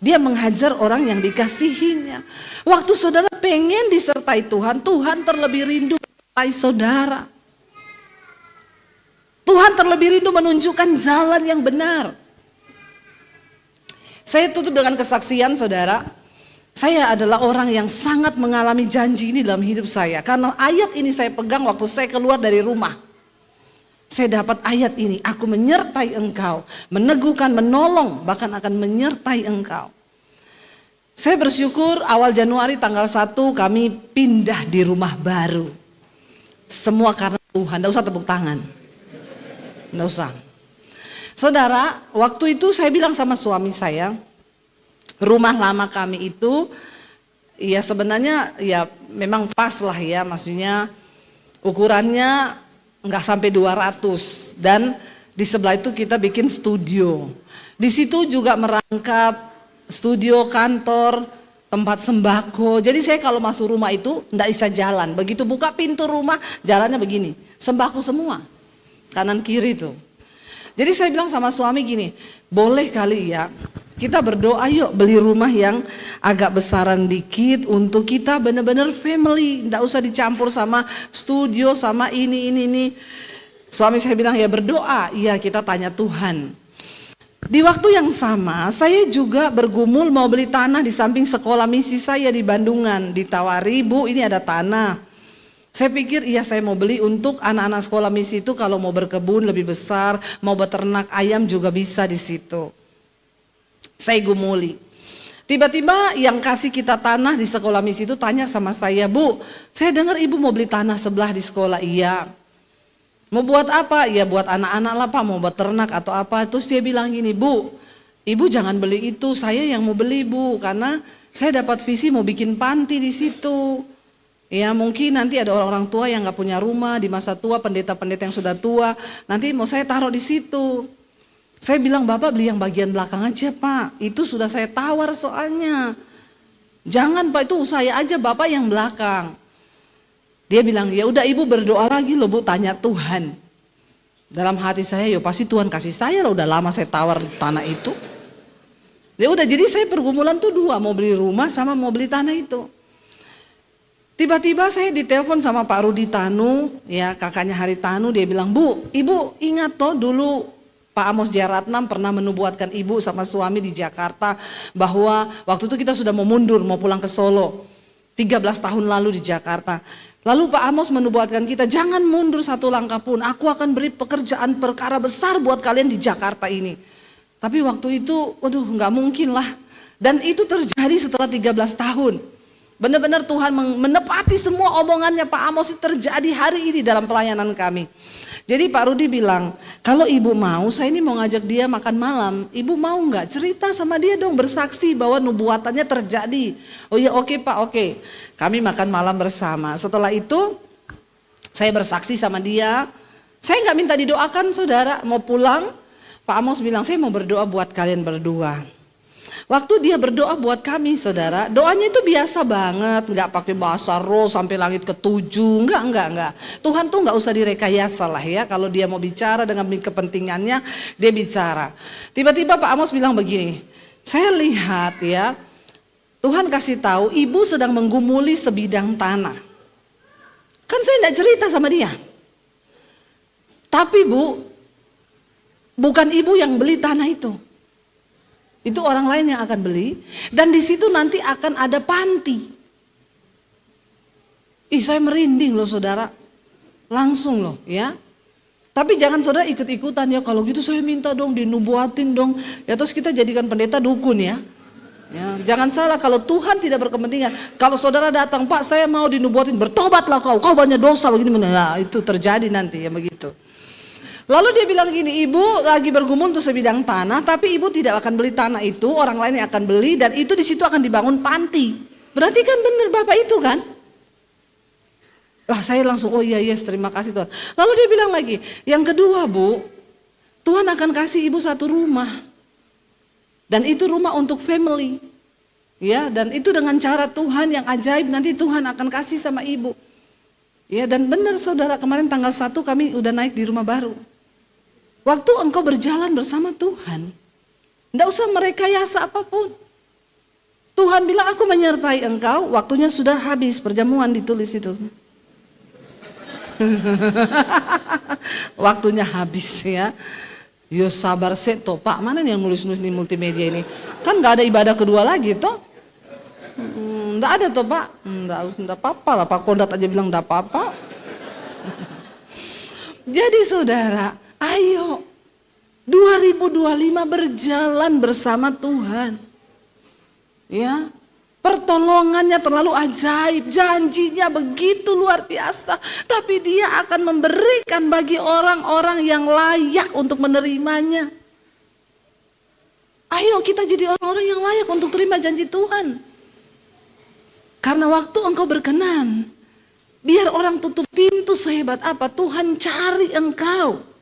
Dia menghajar orang yang dikasihinya. Waktu saudara pengen disertai Tuhan, Tuhan terlebih rindu menyertai saudara. Tuhan terlebih rindu menunjukkan jalan yang benar. Saya tutup dengan kesaksian saudara. Saya adalah orang yang sangat mengalami janji ini dalam hidup saya. Karena ayat ini saya pegang waktu saya keluar dari rumah. Saya dapat ayat ini, aku menyertai engkau, meneguhkan, menolong, bahkan akan menyertai engkau. Saya bersyukur awal Januari tanggal 1 kami pindah di rumah baru. Semua karena Tuhan, tidak usah tepuk tangan. Tidak usah. Saudara, waktu itu saya bilang sama suami saya, rumah lama kami itu, ya sebenarnya ya memang pas lah ya, maksudnya ukurannya nggak sampai 200 dan di sebelah itu kita bikin studio. Di situ juga merangkap studio, kantor, tempat sembako. Jadi saya kalau masuk rumah itu nggak bisa jalan. Begitu buka pintu rumah jalannya begini, sembako semua, kanan kiri tuh. Jadi saya bilang sama suami gini, boleh kali ya kita berdoa yuk beli rumah yang agak besaran dikit untuk kita benar-benar family, nggak usah dicampur sama studio sama ini. Suami saya bilang ya berdoa, iya kita tanya Tuhan. Di waktu yang sama saya juga bergumul mau beli tanah di samping sekolah misi saya di Bandungan. Ditawari, Bu ini ada tanah. Saya pikir iya saya mau beli untuk anak-anak sekolah misi itu kalau mau berkebun lebih besar, mau beternak ayam juga bisa di situ. Saya gumuli. Tiba-tiba yang kasih kita tanah di sekolah misi itu tanya sama saya, Bu, saya dengar ibu mau beli tanah sebelah di sekolah. Iya. Mau buat apa? Ya buat anak-anak lah Pak, mau buat ternak atau apa. Terus dia bilang gini, Bu, ibu jangan beli itu, saya yang mau beli Bu, karena saya dapat visi mau bikin panti di situ. Ya mungkin nanti ada orang-orang tua yang gak punya rumah di masa tua, pendeta-pendeta yang sudah tua, nanti mau saya taruh di situ. Saya bilang Bapak beli yang bagian belakang aja Pak, itu sudah saya tawar soalnya. Jangan Pak, itu saya aja Bapak yang belakang. Dia bilang, ya udah ibu berdoa lagi loh bu, tanya Tuhan. Dalam hati saya, ya pasti Tuhan kasih saya loh, udah lama saya tawar tanah itu. Ya udah, jadi saya pergumulan tuh dua, mau beli rumah sama mau beli tanah itu. Tiba-tiba saya ditelepon sama Pak Rudi Tanu, ya kakaknya Hari Tanu, dia bilang, bu, ibu ingat toh dulu Pak Amos Jaratnam pernah menubuatkan ibu sama suami di Jakarta bahwa waktu itu kita sudah mau mundur, mau pulang ke Solo. 13 tahun lalu di Jakarta. Lalu Pak Amos menubuatkan kita, jangan mundur satu langkah pun, aku akan beri pekerjaan perkara besar buat kalian di Jakarta ini. Tapi waktu itu, waduh nggak mungkin lah. Dan itu terjadi setelah 13 tahun. Benar-benar Tuhan menepati semua omongannya Pak Amos, itu terjadi hari ini dalam pelayanan kami. Jadi Pak Rudi bilang, kalau ibu mau, saya ini mau ngajak dia makan malam. Ibu mau nggak cerita sama dia dong, bersaksi bahwa nubuatannya terjadi. Oh ya oke Pak, oke. Kami makan malam bersama. Setelah itu saya bersaksi sama dia. Saya nggak minta didoakan saudara, mau pulang. Pak Amos bilang, saya mau berdoa buat kalian berdua. Waktu dia berdoa buat kami saudara, doanya itu biasa banget, nggak pakai bahasa roh sampai langit ketujuh, enggak. Tuhan tuh nggak usah direkayasa lah ya, kalau dia mau bicara dengan kepentingannya, dia bicara. Tiba-tiba Pak Amos bilang begini, saya lihat ya, Tuhan kasih tahu ibu sedang menggumuli sebidang tanah. Kan saya nggak cerita sama dia. Tapi bu, bukan ibu yang beli tanah itu. Itu orang lain yang akan beli, dan di situ nanti akan ada panti. Ih, saya merinding loh saudara, langsung loh ya. Tapi jangan saudara ikut-ikutan ya, kalau gitu saya minta dong dinubuatin dong. Ya terus kita jadikan pendeta dukun ya. Ya, jangan salah, kalau Tuhan tidak berkepentingan. Kalau saudara datang, Pak saya mau dinubuatin, bertobatlah kau banyak dosa begini. Nah, itu terjadi nanti ya begitu. Lalu dia bilang gini, ibu lagi bergumul untuk sebidang tanah, tapi ibu tidak akan beli tanah itu, orang lain yang akan beli, dan itu di situ akan dibangun panti. Berarti kan benar Bapak itu kan? Wah saya langsung, oh iya yes terima kasih Tuhan. Lalu dia bilang lagi, yang kedua bu, Tuhan akan kasih ibu satu rumah. Dan itu rumah untuk family. Ya, dan itu dengan cara Tuhan yang ajaib, nanti Tuhan akan kasih sama ibu. Ya, dan benar saudara, kemarin tanggal 1 kami udah naik di rumah baru. Waktu engkau berjalan bersama Tuhan, enggak usah merekayasa apapun. Tuhan bilang aku menyertai engkau, waktunya sudah habis, perjamuan ditulis itu. Waktunya habis ya. Yo sabar seto Pak, mana nih yang nulis-nulis di multimedia ini? Kan nggak ada ibadah kedua lagi toh? Nggak ada toh Pak? Nggak apa-apa lah, Pak Kondat aja bilang nggak apa-apa. Jadi saudara, ayo 2025 berjalan bersama Tuhan. Ya, pertolongannya terlalu ajaib, janjinya begitu luar biasa, tapi dia akan memberikan bagi orang-orang yang layak untuk menerimanya. Ayo kita jadi orang-orang yang layak untuk terima janji Tuhan. Karena waktu engkau berkenan, biar orang tutup pintu sehebat apa, Tuhan cari engkau.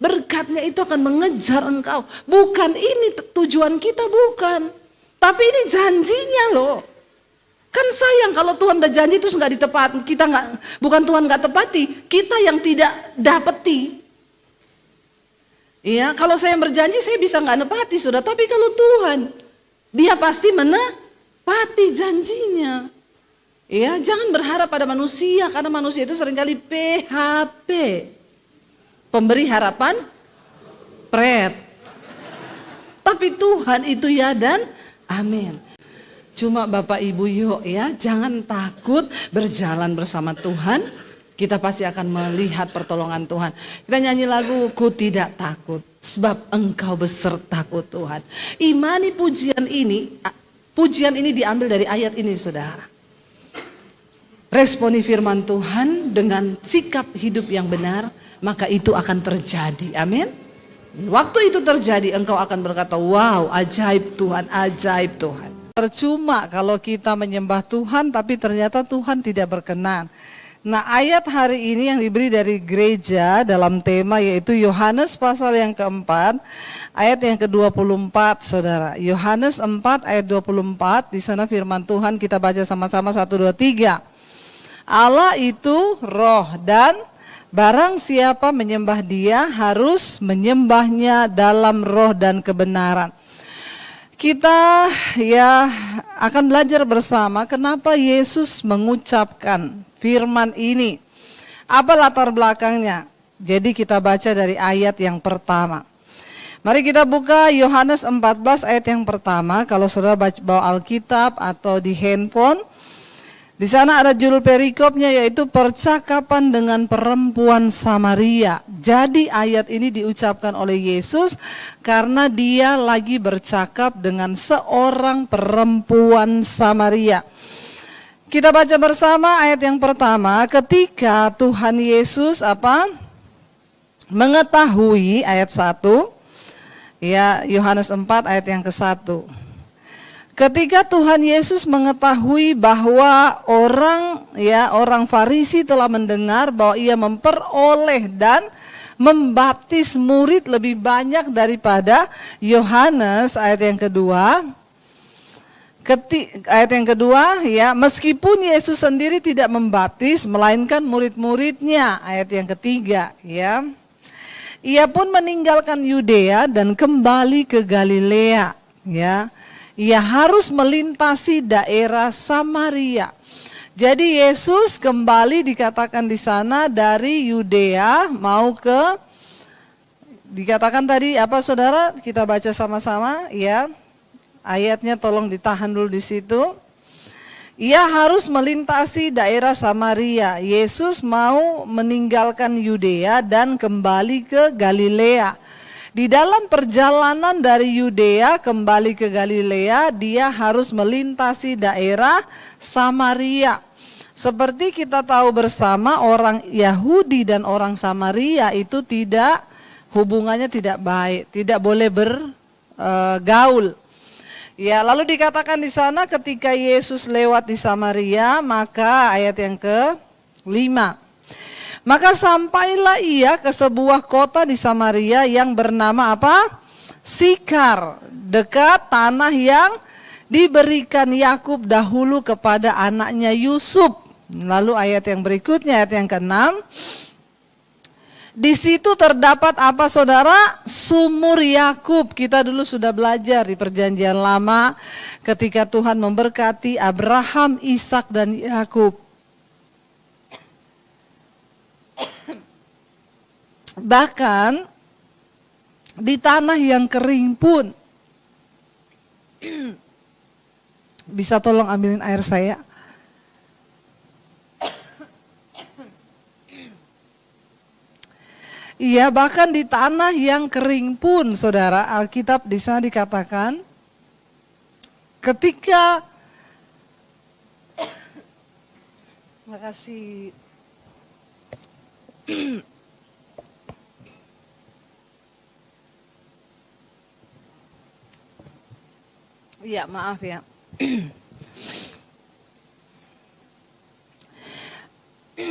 Berkatnya itu akan mengejar engkau. Bukan ini tujuan kita, bukan. Tapi ini janjinya loh. Kan sayang kalau Tuhan udah janji terus nggak ditepati. Kita nggak, bukan Tuhan nggak tepati, kita yang tidak dapati. Iya, kalau saya berjanji saya bisa nggak nepati sudah. Tapi kalau Tuhan, Dia pasti menepati janjinya. Iya, jangan berharap pada manusia karena manusia itu seringkali PHP. Pemberi harapan pret. Tapi Tuhan itu ya dan amin. Cuma Bapak Ibu yuk ya, jangan takut berjalan bersama Tuhan. Kita pasti akan melihat pertolongan Tuhan. Kita nyanyi lagu Ku Tidak Takut, sebab Engkau besertaku Tuhan. Imani pujian ini diambil dari ayat ini saudara. Responi firman Tuhan dengan sikap hidup yang benar, maka itu akan terjadi. Amin. Waktu itu terjadi, engkau akan berkata, wow, ajaib Tuhan, ajaib Tuhan. Percuma kalau kita menyembah Tuhan, tapi ternyata Tuhan tidak berkenan. Nah, ayat hari ini yang diberi dari gereja dalam tema yaitu Yohanes pasal yang keempat, ayat yang ke-24, saudara. Yohanes 4 ayat 24, di sana firman Tuhan kita baca sama-sama 1, 2, 3. Allah itu roh dan barang siapa menyembah Dia harus menyembahnya dalam roh dan kebenaran. Kita akan belajar bersama kenapa Yesus mengucapkan firman ini. Apa latar belakangnya? Jadi kita baca dari ayat yang pertama. Mari kita buka Yohanes 14 ayat yang pertama. Kalau saudara bawa Alkitab atau di handphone, di sana ada judul perikopnya yaitu percakapan dengan perempuan Samaria. Jadi ayat ini diucapkan oleh Yesus karena dia lagi bercakap dengan seorang perempuan Samaria. Kita baca bersama ayat yang pertama. Ketika Tuhan Yesus mengetahui ayat 1. Ya, Yohanes 4 ayat yang ke-1. Ketika Tuhan Yesus mengetahui bahwa orang Farisi telah mendengar bahwa ia memperoleh dan membaptis murid lebih banyak daripada Yohanes, ayat yang kedua. Ayat yang kedua, meskipun Yesus sendiri tidak membaptis melainkan murid-muridnya, ayat yang ketiga, Ia pun meninggalkan Yudea dan kembali ke Galilea, Ia harus melintasi daerah Samaria. Jadi Yesus kembali dikatakan di sana dari Yudea mau ke, dikatakan tadi apa saudara? Kita baca sama-sama, Ayatnya tolong ditahan dulu di situ. Ia harus melintasi daerah Samaria. Yesus mau meninggalkan Yudea dan kembali ke Galilea. Di dalam perjalanan dari Yudea kembali ke Galilea, dia harus melintasi daerah Samaria. Seperti kita tahu bersama, orang Yahudi dan orang Samaria itu hubungannya tidak baik, tidak boleh bergaul. Lalu dikatakan di sana ketika Yesus lewat di Samaria, maka ayat yang ke-5. Maka sampailah ia ke sebuah kota di Samaria yang bernama Sikar, dekat tanah yang diberikan Yakub dahulu kepada anaknya Yusuf. Lalu ayat yang berikutnya, ayat yang ke-6. Di situ terdapat apa saudara? Sumur Yakub. Kita dulu sudah belajar di Perjanjian Lama ketika Tuhan memberkati Abraham, Ishak dan Yakub. Bahkan di tanah yang kering pun. Bisa tolong ambilin air saya? Iya, bahkan di tanah yang kering pun, saudara, Alkitab di sana dikatakan, ketika, makasih, iya maaf ya.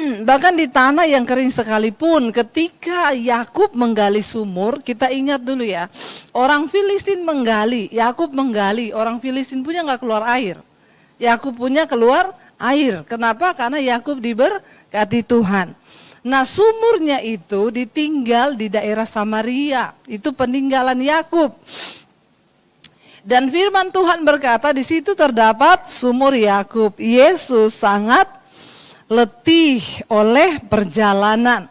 Bahkan di tanah yang kering sekalipun, ketika Yakub menggali sumur, kita ingat dulu ya, orang Filistin menggali, Yakub menggali, orang Filistin punya nggak keluar air, Yakub punya keluar air. Kenapa? Karena Yakub diberkati Tuhan. Nah, sumurnya itu ditinggal di daerah Samaria, itu peninggalan Yakub. Dan firman Tuhan berkata di situ terdapat sumur Yakub. Yesus sangat letih oleh perjalanan.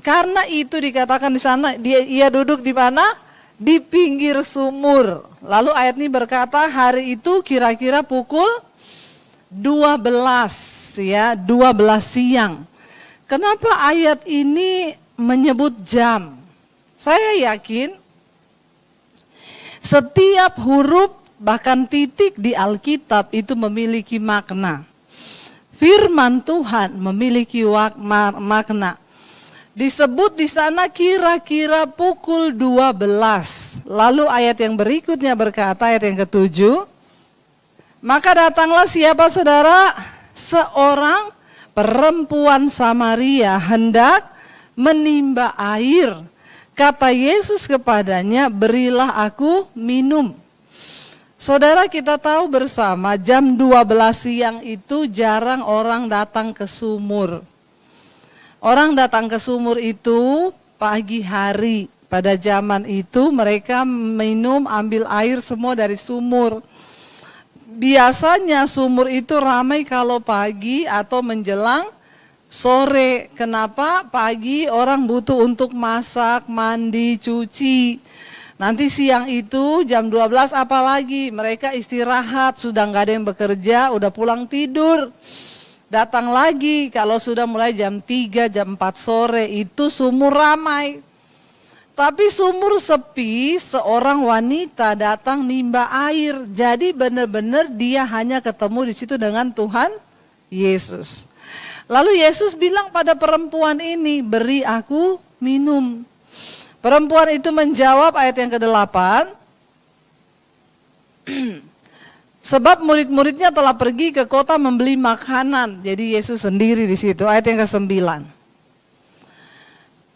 Karena itu dikatakan di sana ia duduk di mana? Di pinggir sumur. Lalu ayat ini berkata hari itu kira-kira pukul 12 siang. Kenapa ayat ini menyebut jam? Saya yakin setiap huruf bahkan titik di Alkitab itu memiliki makna. Firman Tuhan memiliki makna. Disebut di sana kira-kira pukul 12. Lalu ayat yang berikutnya berkata, ayat yang ke-7. Maka datanglah siapa saudara? Seorang perempuan Samaria hendak menimba air. Kata Yesus kepadanya, berilah aku minum. Saudara, kita tahu bersama jam 12 siang itu jarang orang datang ke sumur. Orang datang ke sumur itu pagi hari. Pada zaman itu mereka minum, ambil air semua dari sumur. Biasanya sumur itu ramai kalau pagi atau menjelang sore. Kenapa? Pagi orang butuh untuk masak, mandi, cuci. Nanti siang itu jam 12 apalagi mereka istirahat, sudah nggak ada yang bekerja, udah pulang tidur. Datang lagi kalau sudah mulai jam 3, jam 4 sore itu sumur ramai. Tapi sumur sepi, seorang wanita datang nimba air. Jadi benar-benar dia hanya ketemu di situ dengan Tuhan Yesus. Lalu Yesus bilang pada perempuan ini, beri aku minum. Perempuan itu menjawab ayat yang ke-8, sebab murid-muridnya telah pergi ke kota membeli makanan. Jadi Yesus sendiri di situ, ayat yang ke-9.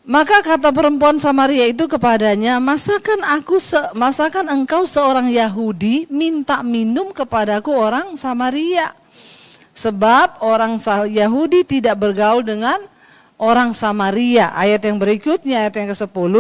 Maka kata perempuan Samaria itu kepadanya, masakan engkau seorang Yahudi minta minum kepadaku orang Samaria? Sebab orang Yahudi tidak bergaul dengan orang Samaria. Ayat yang berikutnya, ayat yang ke-10.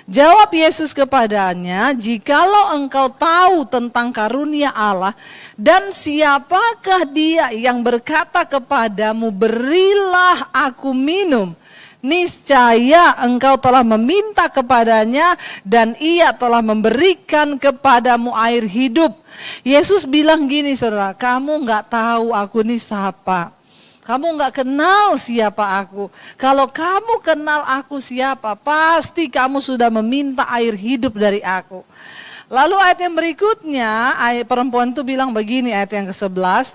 Jawab Yesus kepadanya, jikalau engkau tahu tentang karunia Allah dan siapakah dia yang berkata kepadamu, berilah aku minum, niscaya engkau telah meminta kepadanya dan ia telah memberikan kepadamu air hidup. Yesus bilang gini, saudara, kamu gak tahu aku ini siapa. Kamu gak kenal siapa aku. Kalau kamu kenal aku siapa, pasti kamu sudah meminta air hidup dari aku. Lalu ayat yang berikutnya, perempuan itu bilang begini, ayat yang ke-11.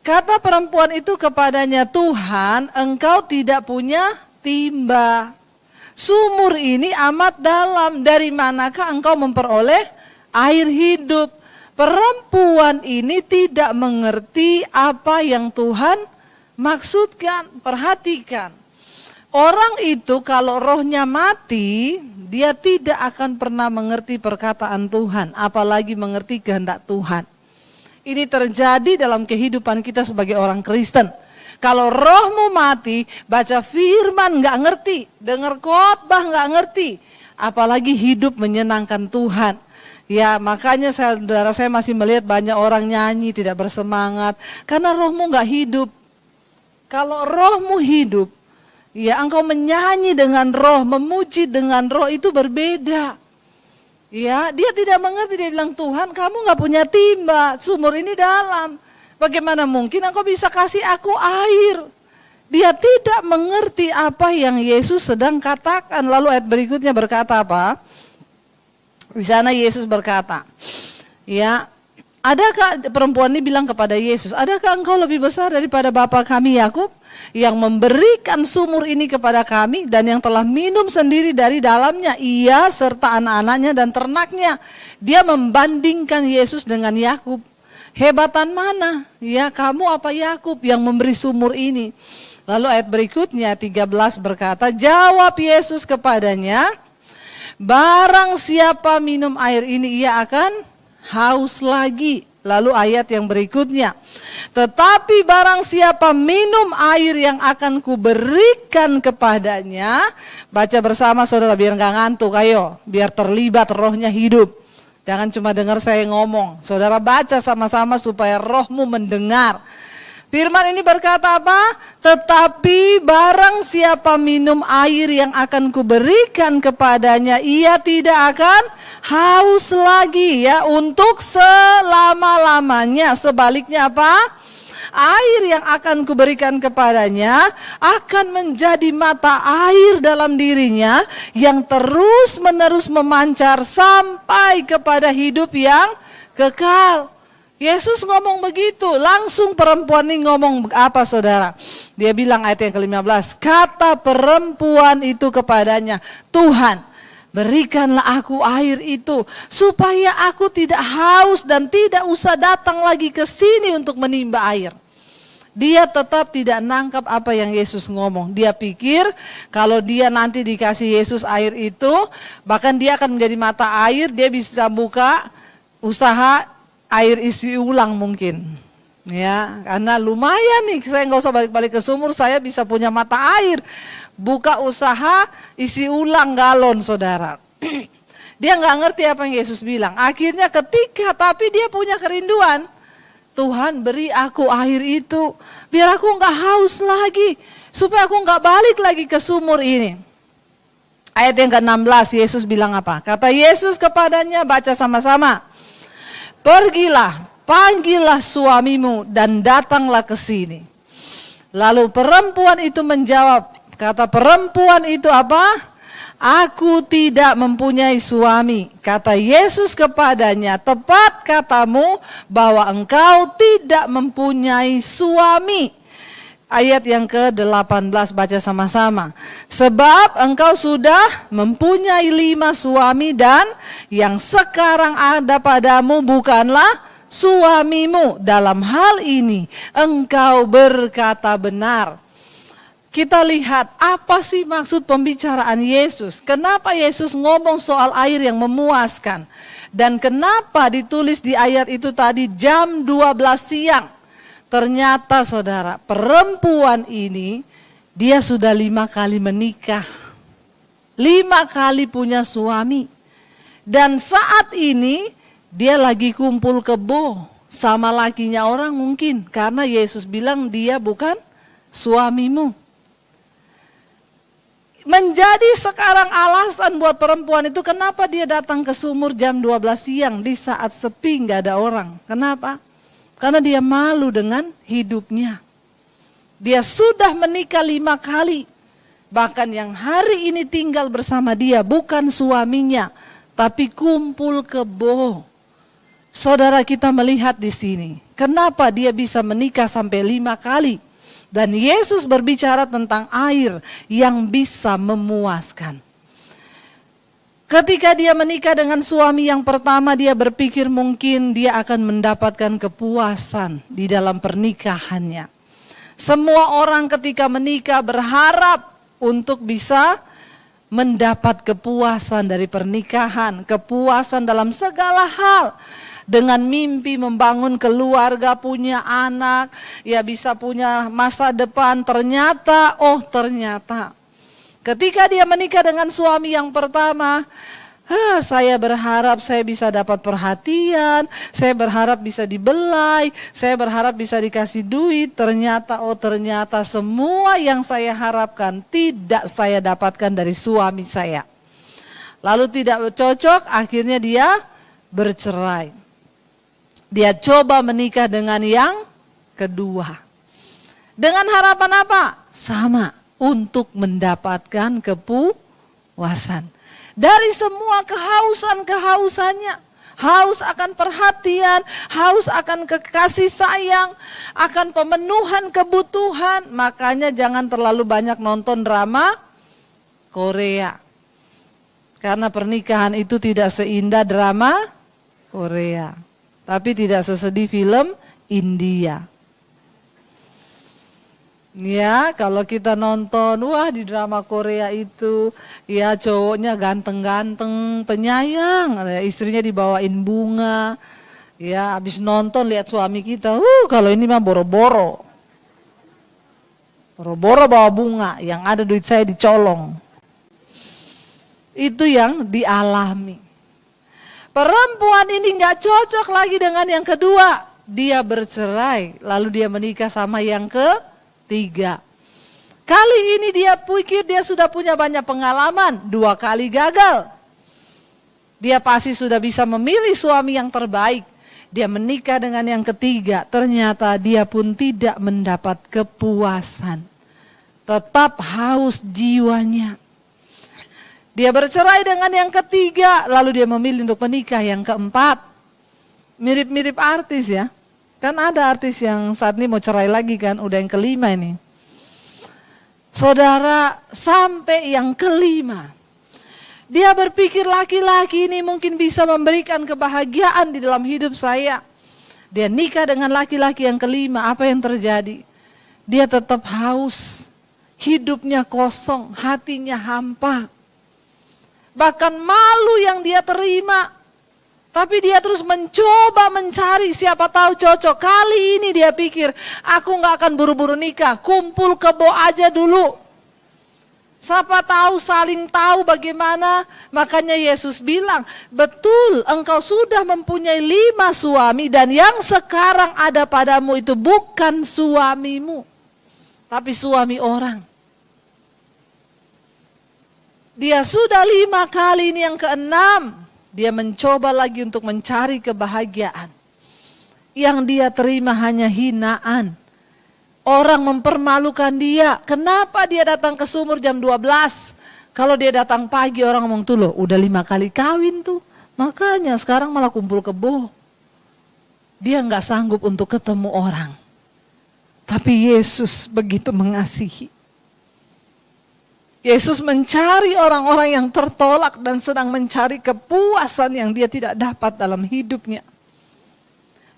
Kata perempuan itu kepadanya, Tuhan, engkau tidak punya timba. Sumur ini amat dalam, dari manakah engkau memperoleh air hidup? Perempuan ini tidak mengerti apa yang Tuhan maksudkan. Perhatikan, orang itu kalau rohnya mati, dia tidak akan pernah mengerti perkataan Tuhan, apalagi mengerti kehendak Tuhan. Ini terjadi dalam kehidupan kita sebagai orang Kristen. Kalau rohmu mati, baca firman gak ngerti, dengar khotbah gak ngerti, apalagi hidup menyenangkan Tuhan. Ya, makanya saudara, saya masih melihat banyak orang nyanyi tidak bersemangat karena rohmu gak hidup. Kalau rohmu hidup, ya engkau menyanyi dengan roh, memuji dengan roh, itu berbeda. Ya, dia tidak mengerti, dia bilang, Tuhan, kamu gak punya timba, sumur ini dalam. Bagaimana mungkin engkau bisa kasih aku air? Dia tidak mengerti apa yang Yesus sedang katakan. Lalu ayat berikutnya berkata apa? Di sana Yesus berkata, ya, adakah, perempuan ini bilang kepada Yesus, adakah engkau lebih besar daripada bapa kami Yakub yang memberikan sumur ini kepada kami dan yang telah minum sendiri dari dalamnya, ia serta anak-anaknya dan ternaknya? Dia membandingkan Yesus dengan Yakub. Hebatan mana? Ya, kamu apa Yakub yang memberi sumur ini? Lalu ayat berikutnya 13 berkata, jawab Yesus kepadanya, barang siapa minum air ini ia akan haus lagi. Lalu ayat yang berikutnya, tetapi barang siapa minum air yang akan kuberikan kepadanya, baca bersama saudara biar gak ngantuk, ayo, biar terlibat rohnya hidup. Jangan cuma dengar saya ngomong, saudara baca sama-sama supaya rohmu mendengar. Firman ini berkata apa? Tetapi barang siapa minum air yang akan kuberikan kepadanya, ia tidak akan haus lagi, ya, untuk selama-lamanya. Sebaliknya apa? Air yang akan kuberikan kepadanya akan menjadi mata air dalam dirinya yang terus-menerus memancar sampai kepada hidup yang kekal. Yesus ngomong begitu, langsung perempuan ini ngomong apa saudara? Dia bilang ayat yang ke-15, kata perempuan itu kepadanya, Tuhan, berikanlah aku air itu supaya aku tidak haus dan tidak usah datang lagi ke sini untuk menimba air. Dia tetap tidak nangkap apa yang Yesus ngomong. Dia pikir kalau dia nanti dikasih Yesus air itu, bahkan dia akan menjadi mata air, dia bisa buka usaha air isi ulang mungkin. Ya, karena lumayan nih, saya nggak usah balik-balik ke sumur, saya bisa punya mata air. Buka usaha isi ulang galon, saudara. Dia nggak ngerti apa yang Yesus bilang. Akhirnya tapi dia punya kerinduan. Tuhan, beri aku air itu, biar aku nggak haus lagi, supaya aku nggak balik lagi ke sumur ini. Ayat yang ke-16, Yesus bilang apa? Kata Yesus kepadanya, baca sama-sama. Pergilah, panggillah suamimu dan datanglah ke sini. Lalu perempuan itu menjawab, kata perempuan itu apa? Aku tidak mempunyai suami. Kata Yesus kepadanya, tepat katamu bahwa engkau tidak mempunyai suami. Ayat yang ke-18 baca sama-sama. Sebab engkau sudah mempunyai 5 suami dan yang sekarang ada padamu bukanlah suamimu. Dalam hal ini engkau berkata benar. Kita lihat apa sih maksud pembicaraan Yesus. Kenapa Yesus ngomong soal air yang memuaskan. Dan kenapa ditulis di ayat itu tadi jam 12 siang. Ternyata saudara, perempuan ini dia sudah 5 kali menikah. 5 kali punya suami. Dan saat ini dia lagi kumpul kebo sama lakinya orang mungkin. Karena Yesus bilang dia bukan suamimu. Menjadi sekarang alasan buat perempuan itu kenapa dia datang ke sumur jam 12 siang di saat sepi gak ada orang. Kenapa? Karena dia malu dengan hidupnya. Dia sudah menikah 5 kali. Bahkan yang hari ini tinggal bersama dia bukan suaminya, tapi kumpul kebo. Saudara, kita melihat di sini, kenapa dia bisa menikah sampai 5 kali. Dan Yesus berbicara tentang air yang bisa memuaskan. Ketika dia menikah dengan suami yang pertama, dia berpikir mungkin dia akan mendapatkan kepuasan di dalam pernikahannya. Semua orang ketika menikah berharap untuk bisa mendapat kepuasan dari pernikahan, kepuasan dalam segala hal. Dengan mimpi membangun keluarga, punya anak, ya bisa punya masa depan. Ternyata ketika dia menikah dengan suami yang pertama, saya berharap saya bisa dapat perhatian, saya berharap bisa dibelai, saya berharap bisa dikasih duit. Ternyata semua yang saya harapkan tidak saya dapatkan dari suami saya. Lalu tidak cocok, akhirnya dia bercerai. Dia coba menikah dengan yang kedua. Dengan harapan apa? Sama, untuk mendapatkan kepuasan. Dari semua kehausannya, haus akan perhatian, haus akan kasih sayang, akan pemenuhan kebutuhan. Makanya jangan terlalu banyak nonton drama Korea. Karena pernikahan itu tidak seindah drama Korea. Tapi tidak sesedih film India. Ya, kalau kita nonton, wah di drama Korea itu, ya cowoknya ganteng-ganteng, penyayang, istrinya dibawain bunga. Ya, habis nonton lihat suami kita, kalau ini mah boro-boro. Boro-boro bawa bunga, yang ada duit saya dicolong. Itu yang dialami. Perempuan ini gak cocok lagi dengan yang kedua. Dia bercerai, lalu dia menikah sama yang ketiga. Kali ini dia pikir dia sudah punya banyak pengalaman, 2 kali gagal. Dia pasti sudah bisa memilih suami yang terbaik. Dia menikah dengan yang ketiga, ternyata dia pun tidak mendapat kepuasan. Tetap haus jiwanya. Dia bercerai dengan yang ketiga, lalu dia memilih untuk menikah yang keempat. Mirip-mirip artis ya. Kan ada artis yang saat ini mau cerai lagi kan, udah yang kelima ini. Saudara, sampai yang kelima. Dia berpikir laki-laki ini mungkin bisa memberikan kebahagiaan di dalam hidup saya. Dia nikah dengan laki-laki yang kelima, apa yang terjadi? Dia tetap haus, hidupnya kosong, hatinya hampa. Bahkan malu yang dia terima. Tapi dia terus mencoba mencari, siapa tahu cocok. Kali ini dia pikir, aku gak akan buru-buru nikah, kumpul kebo aja dulu. Siapa tahu saling tahu bagaimana. Makanya Yesus bilang, betul engkau sudah mempunyai 5 suami dan yang sekarang ada padamu itu bukan suamimu, tapi suami orang. Dia sudah 5 kali, ini yang ke-6. Dia mencoba lagi untuk mencari kebahagiaan. Yang dia terima hanya hinaan. Orang mempermalukan dia. Kenapa dia datang ke sumur jam 12? Kalau dia datang pagi orang ngomong tuh loh udah 5 kali kawin tuh. Makanya sekarang malah kumpul kebo. Dia gak sanggup untuk ketemu orang. Tapi Yesus begitu mengasihi. Yesus mencari orang-orang yang tertolak dan sedang mencari kepuasan yang dia tidak dapat dalam hidupnya.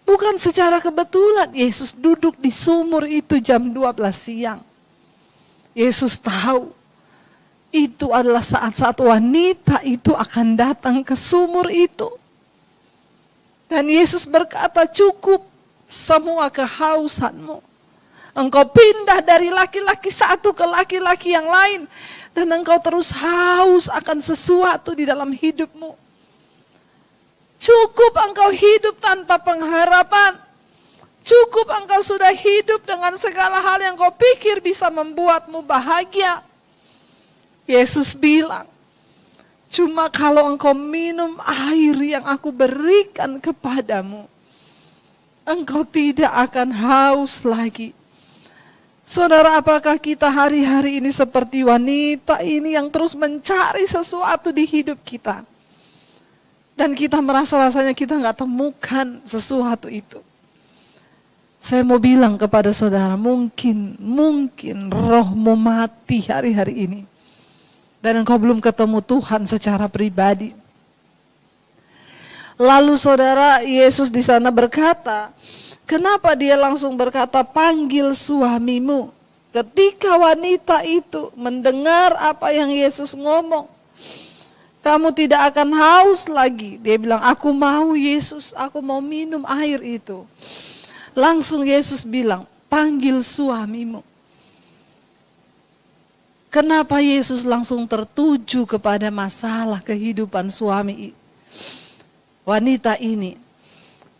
Bukan secara kebetulan Yesus duduk di sumur itu jam 12 siang. Yesus tahu itu adalah saat-saat wanita itu akan datang ke sumur itu. Dan Yesus berkata, cukup semua kehausanmu. Engkau pindah dari laki-laki satu ke laki-laki yang lain. Dan engkau terus haus akan sesuatu di dalam hidupmu. Cukup engkau hidup tanpa pengharapan. Cukup engkau sudah hidup dengan segala hal yang kau pikir bisa membuatmu bahagia. Yesus bilang, cuma kalau engkau minum air yang aku berikan kepadamu, engkau tidak akan haus lagi. Saudara, apakah kita hari-hari ini seperti wanita ini yang terus mencari sesuatu di hidup kita? Dan kita merasa rasanya kita gak temukan sesuatu itu. Saya mau bilang kepada saudara, mungkin rohmu mati hari-hari ini. Dan engkau belum ketemu Tuhan secara pribadi. Lalu saudara, Yesus di sana berkata, kenapa dia langsung berkata panggil suamimu? Ketika wanita itu mendengar apa yang Yesus ngomong, kamu tidak akan haus lagi. Dia bilang, aku mau Yesus, aku mau minum air itu. Langsung Yesus bilang, panggil suamimu. Kenapa Yesus langsung tertuju kepada masalah kehidupan suami wanita ini?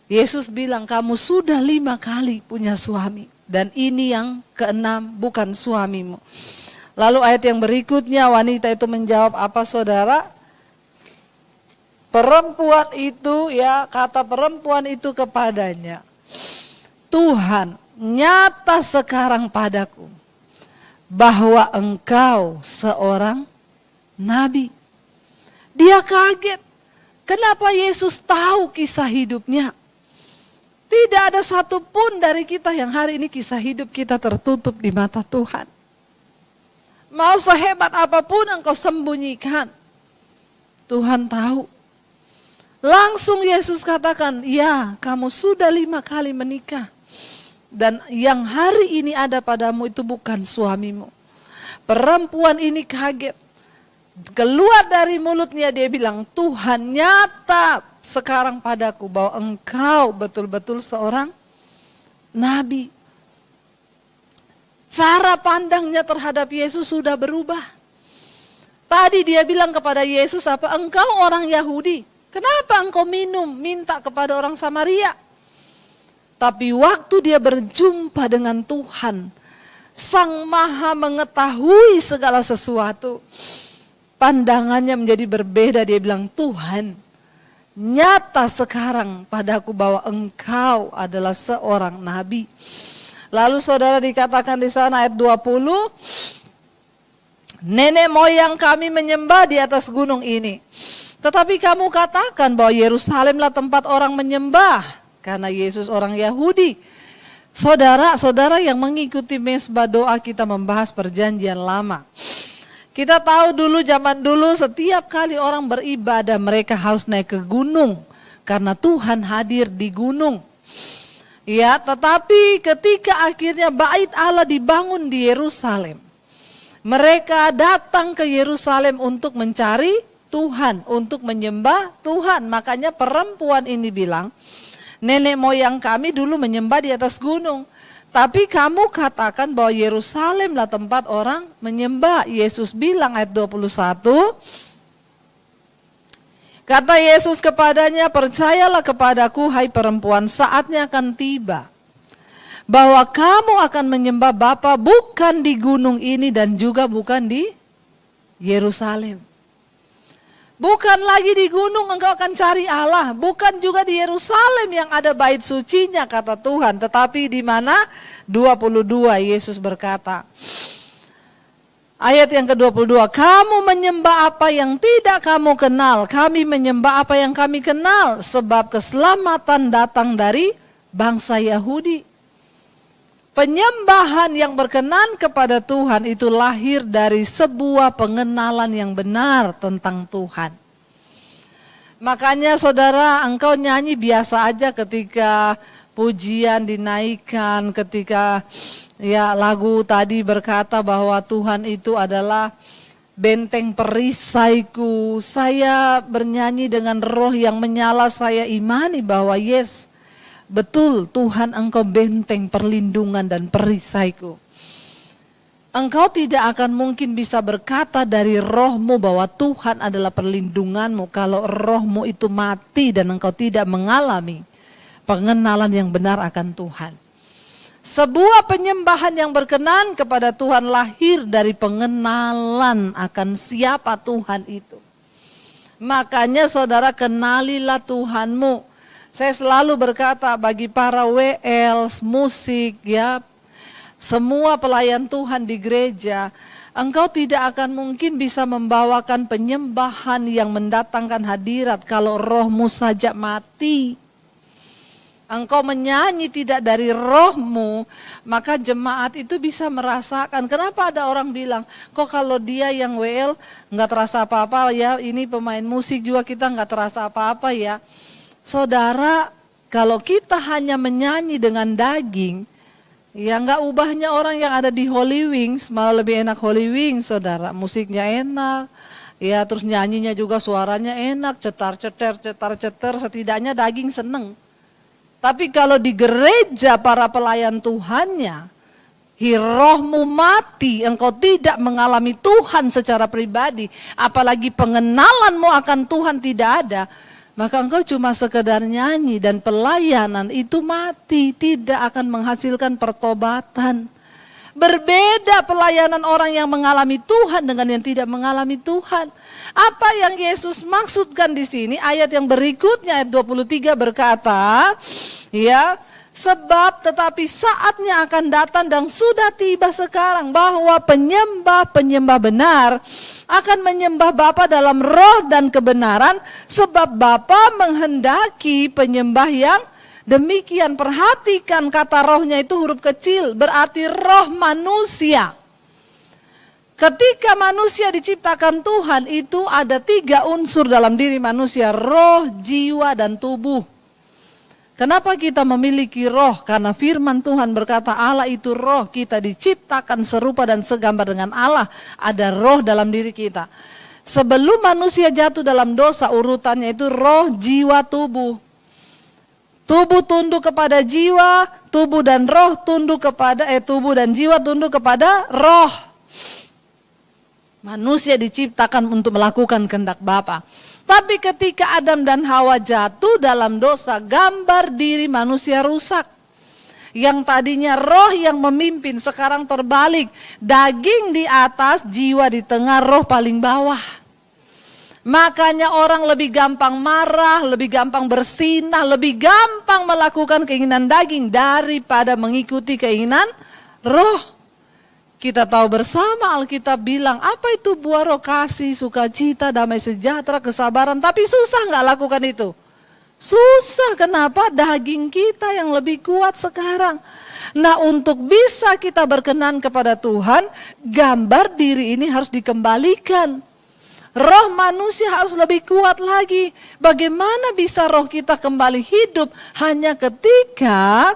Yesus bilang, kamu sudah 5 kali punya suami. Dan ini yang ke-6 bukan suamimu. Lalu ayat yang berikutnya, wanita itu menjawab apa saudara? Perempuan itu kata perempuan itu kepadanya, Tuhan, nyata sekarang padaku bahwa engkau seorang nabi. Dia kaget. Kenapa Yesus tahu kisah hidupnya? Tidak ada satupun dari kita yang hari ini kisah hidup kita tertutup di mata Tuhan. Mau sehebat apapun engkau sembunyikan, Tuhan tahu. Langsung Yesus katakan, ya kamu sudah 5 kali menikah. Dan yang hari ini ada padamu itu bukan suamimu. Perempuan ini kaget. Keluar dari mulutnya dia bilang, Tuhan nyata sekarang padaku bahwa engkau betul-betul seorang nabi. Cara pandangnya terhadap Yesus sudah berubah. Tadi dia bilang kepada Yesus apa? Engkau orang Yahudi. Kenapa engkau minta kepada orang Samaria? Tapi waktu dia berjumpa dengan Tuhan, Sang Maha mengetahui segala sesuatu, pandangannya menjadi berbeda. Dia bilang, Tuhan, nyata sekarang padaku bahwa engkau adalah seorang nabi. Lalu saudara dikatakan di sana ayat 20, nenek moyang kami menyembah di atas gunung ini. Tetapi kamu katakan bahwa Yerusalemlah tempat orang menyembah, karena Yesus orang Yahudi. Saudara-saudara yang mengikuti mesbah doa kita membahas perjanjian lama. Kita tahu dulu zaman dulu setiap kali orang beribadah mereka harus naik ke gunung. Karena Tuhan hadir di gunung. Ya, tetapi ketika akhirnya bait Allah dibangun di Yerusalem. Mereka datang ke Yerusalem untuk mencari Tuhan, untuk menyembah Tuhan. Makanya perempuan ini bilang, nenek moyang kami dulu menyembah di atas gunung. Tapi kamu katakan bahwa Yerusalemlah tempat orang menyembah. Yesus bilang ayat 21, kata Yesus kepadanya, percayalah kepadaku hai perempuan, saatnya akan tiba bahwa kamu akan menyembah Bapa bukan di gunung ini dan juga bukan di Yerusalem. Bukan lagi di gunung engkau akan cari Allah, bukan juga di Yerusalem yang ada bait sucinya kata Tuhan, tetapi di mana? 22 Yesus berkata. Ayat yang ke-22, kamu menyembah apa yang tidak kamu kenal, kami menyembah apa yang kami kenal, sebab keselamatan datang dari bangsa Yahudi. Penyembahan yang berkenan kepada Tuhan itu lahir dari sebuah pengenalan yang benar tentang Tuhan. Makanya saudara, engkau nyanyi biasa aja ketika pujian dinaikkan, ketika ya lagu tadi berkata bahwa Tuhan itu adalah benteng perisaiku. Saya bernyanyi dengan roh yang menyala, saya imani bahwa yes, betul Tuhan engkau benteng perlindungan dan perisaiku. Engkau tidak akan mungkin bisa berkata dari rohmu bahwa Tuhan adalah perlindunganmu kalau rohmu itu mati dan engkau tidak mengalami pengenalan yang benar akan Tuhan. Sebuah penyembahan yang berkenan kepada Tuhan lahir dari pengenalan akan siapa Tuhan itu. Makanya saudara, kenalilah Tuhanmu. Saya selalu berkata bagi para WL, musik ya, semua pelayan Tuhan di gereja, engkau tidak akan mungkin bisa membawakan penyembahan yang mendatangkan hadirat kalau rohmu saja mati. Engkau menyanyi tidak dari rohmu, maka jemaat itu bisa merasakan. Kenapa ada orang bilang, kok kalau dia yang WL nggak terasa apa-apa ya, ini pemain musik juga kita nggak terasa apa-apa ya. Saudara, kalau kita hanya menyanyi dengan daging, ya nggak ubahnya orang yang ada di Holy Wings, malah lebih enak Holy Wings saudara. Musiknya enak, ya terus nyanyinya juga suaranya enak, cetar-cetar, setidaknya daging seneng. Tapi kalau di gereja para pelayan Tuhannya, rohmu mati, engkau tidak mengalami Tuhan secara pribadi, apalagi pengenalanmu akan Tuhan tidak ada, maka engkau cuma sekedar nyanyi dan pelayanan itu mati, tidak akan menghasilkan pertobatan. Berbeda pelayanan orang yang mengalami Tuhan dengan yang tidak mengalami Tuhan. Apa yang Yesus maksudkan di sini? Ayat yang berikutnya ayat 23 berkata, ya, sebab tetapi saatnya akan datang dan sudah tiba sekarang bahwa penyembah benar akan menyembah Bapa dalam roh dan kebenaran, sebab Bapa menghendaki penyembah yang demikian. Perhatikan kata rohnya itu huruf kecil, berarti roh manusia. Ketika manusia diciptakan Tuhan, itu ada 3 unsur dalam diri manusia, roh, jiwa, dan tubuh. Kenapa kita memiliki roh? Karena firman Tuhan berkata Allah itu roh, kita diciptakan serupa dan segambar dengan Allah. Ada roh dalam diri kita. Sebelum manusia jatuh dalam dosa, urutannya itu roh, jiwa, tubuh. Tubuh tunduk kepada jiwa, tubuh dan roh tunduk kepada tubuh dan jiwa tunduk kepada roh. Manusia diciptakan untuk melakukan kehendak Bapa. Tapi ketika Adam dan Hawa jatuh dalam dosa, gambar diri manusia rusak. Yang tadinya roh yang memimpin sekarang terbalik. Daging di atas, jiwa di tengah, roh paling bawah. Makanya orang lebih gampang marah, lebih gampang bersinah, lebih gampang melakukan keinginan daging daripada mengikuti keinginan roh. Kita tahu bersama Alkitab bilang apa itu buah roh, kasih, sukacita, damai sejahtera, kesabaran. Tapi susah nggak lakukan itu? Susah, kenapa? Daging kita yang lebih kuat sekarang. Nah, untuk bisa kita berkenan kepada Tuhan, gambar diri ini harus dikembalikan. Roh manusia harus lebih kuat lagi. Bagaimana bisa roh kita kembali hidup? Hanya ketika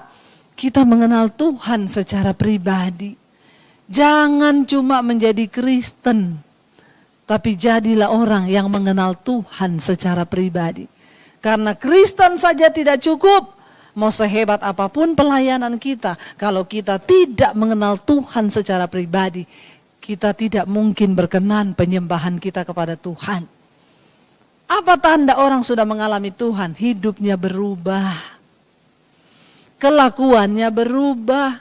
kita mengenal Tuhan secara pribadi. Jangan cuma menjadi Kristen, Tapi jadilah orang yang mengenal Tuhan secara pribadi. Karena Kristen saja tidak cukup. Mau sehebat apapun pelayanan kita, kalau kita tidak mengenal Tuhan secara pribadi, kita tidak mungkin berkenan penyembahan kita kepada Tuhan. Apa tanda orang sudah mengalami Tuhan? Hidupnya berubah. Kelakuannya berubah.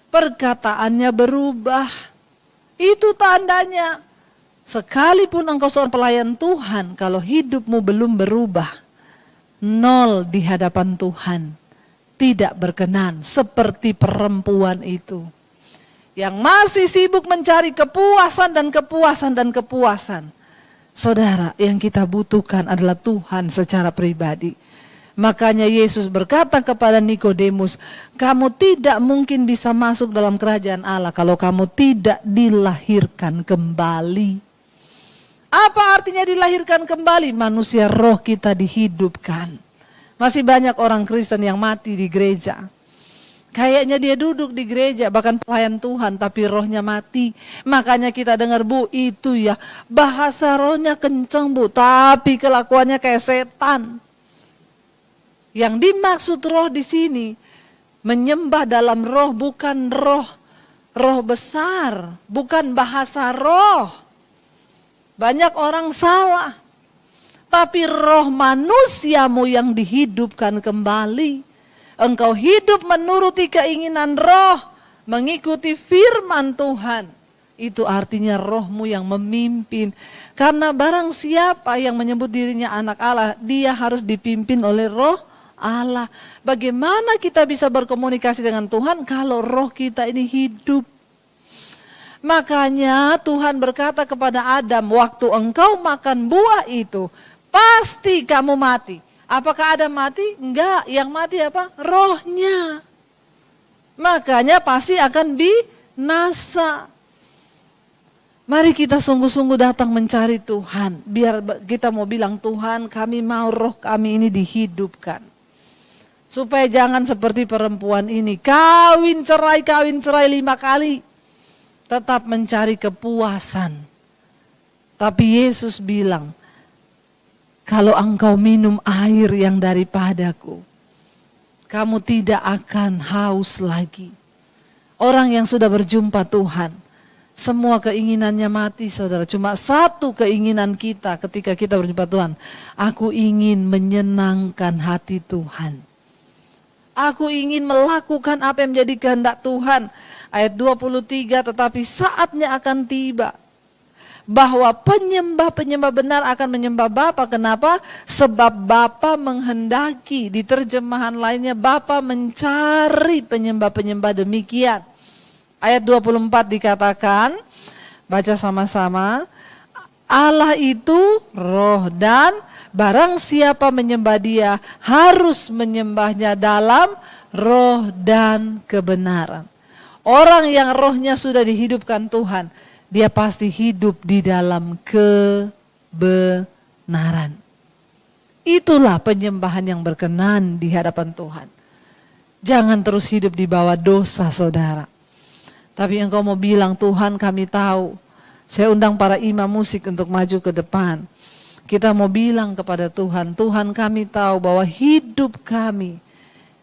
Perkataannya berubah. Itu tandanya. Sekalipun engkau seorang pelayan Tuhan, kalau hidupmu belum berubah, nol di hadapan Tuhan, tidak berkenan seperti perempuan itu yang masih sibuk mencari kepuasan dan kepuasan dan kepuasan. Saudara, yang kita butuhkan adalah Tuhan secara pribadi. Makanya Yesus berkata kepada Nikodemus, kamu tidak mungkin bisa masuk dalam kerajaan Allah kalau kamu tidak dilahirkan kembali. Apa artinya dilahirkan kembali? Manusia roh kita dihidupkan. Masih banyak orang Kristen yang mati di gereja. Kayaknya dia duduk di gereja, bahkan pelayan Tuhan, tapi rohnya mati. Makanya kita dengar, Bu, itu ya bahasa rohnya kenceng, Bu, tapi kelakuannya kayak setan. Yang dimaksud roh di sini, menyembah dalam roh, bukan roh besar, bukan bahasa roh. Banyak orang salah, tapi roh manusiamu yang dihidupkan kembali. Engkau hidup menuruti keinginan roh, mengikuti firman Tuhan. Itu artinya rohmu yang memimpin. Karena barang siapa yang menyebut dirinya anak Allah, dia harus dipimpin oleh roh Allah. Bagaimana kita bisa berkomunikasi dengan Tuhan kalau roh kita ini hidup? Makanya Tuhan berkata kepada Adam, waktu engkau makan buah itu, pasti kamu mati. Apakah Adam mati? Enggak, yang mati apa? Rohnya. Makanya pasti akan binasa. Mari kita sungguh-sungguh datang mencari Tuhan. Biar kita mau bilang, Tuhan, kami mau roh kami ini dihidupkan. Supaya jangan seperti perempuan ini, kawin cerai 5 kali. Tetap mencari kepuasan. Tapi Yesus bilang, kalau engkau minum air yang daripadaku, kamu tidak akan haus lagi. Orang yang sudah berjumpa Tuhan, semua keinginannya mati, saudara. Cuma satu keinginan kita ketika kita berjumpa Tuhan. Aku ingin menyenangkan hati Tuhan. Aku ingin melakukan apa yang menjadi kehendak Tuhan. Ayat 23, tetapi saatnya akan tiba bahwa penyembah-penyembah benar akan menyembah Bapa. Kenapa? Sebab Bapa menghendaki. Di terjemahan lainnya, Bapa mencari penyembah-penyembah demikian. Ayat 24 dikatakan, baca sama-sama, Allah itu roh dan barang siapa menyembah dia harus menyembahnya dalam roh dan kebenaran. Orang yang rohnya sudah dihidupkan Tuhan, dia pasti hidup di dalam kebenaran. Itulah penyembahan yang berkenan di hadapan Tuhan. Jangan terus hidup di bawah dosa, saudara. Tapi engkau mau bilang, Tuhan kami tahu. Saya undang para imam musik untuk maju ke depan. Kita mau bilang kepada Tuhan, Tuhan kami tahu bahwa hidup kami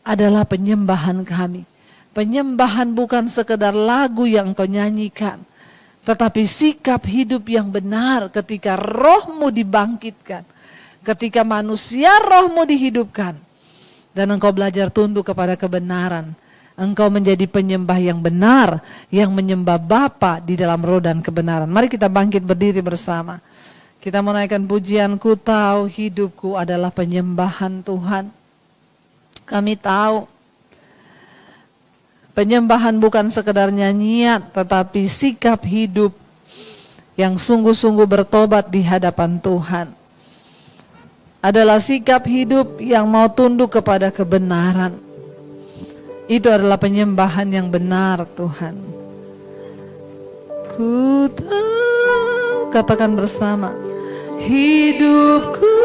adalah penyembahan kami. Penyembahan bukan sekedar lagu yang engkau nyanyikan, tetapi sikap hidup yang benar ketika rohmu dibangkitkan, ketika manusia rohmu dihidupkan, dan engkau belajar tunduk kepada kebenaran. Engkau menjadi penyembah yang benar, yang menyembah Bapa di dalam roh dan kebenaran. Mari kita bangkit berdiri bersama. Kita menaikkan pujian, ku tahu hidupku adalah penyembahan Tuhan. Kami tahu penyembahan bukan sekedar nyanyian, tetapi sikap hidup yang sungguh-sungguh bertobat di hadapan Tuhan. Adalah sikap hidup yang mau tunduk kepada kebenaran. Itu adalah penyembahan yang benar, Tuhan. Ku tahu, katakan bersama, hidupku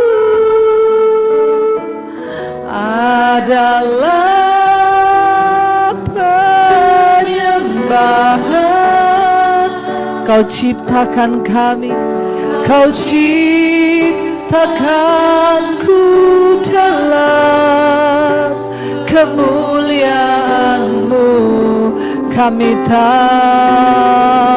adalah penyembahan. Kau ciptakan kami, Kau ciptakanku dalam kemuliaan-Mu, kami tak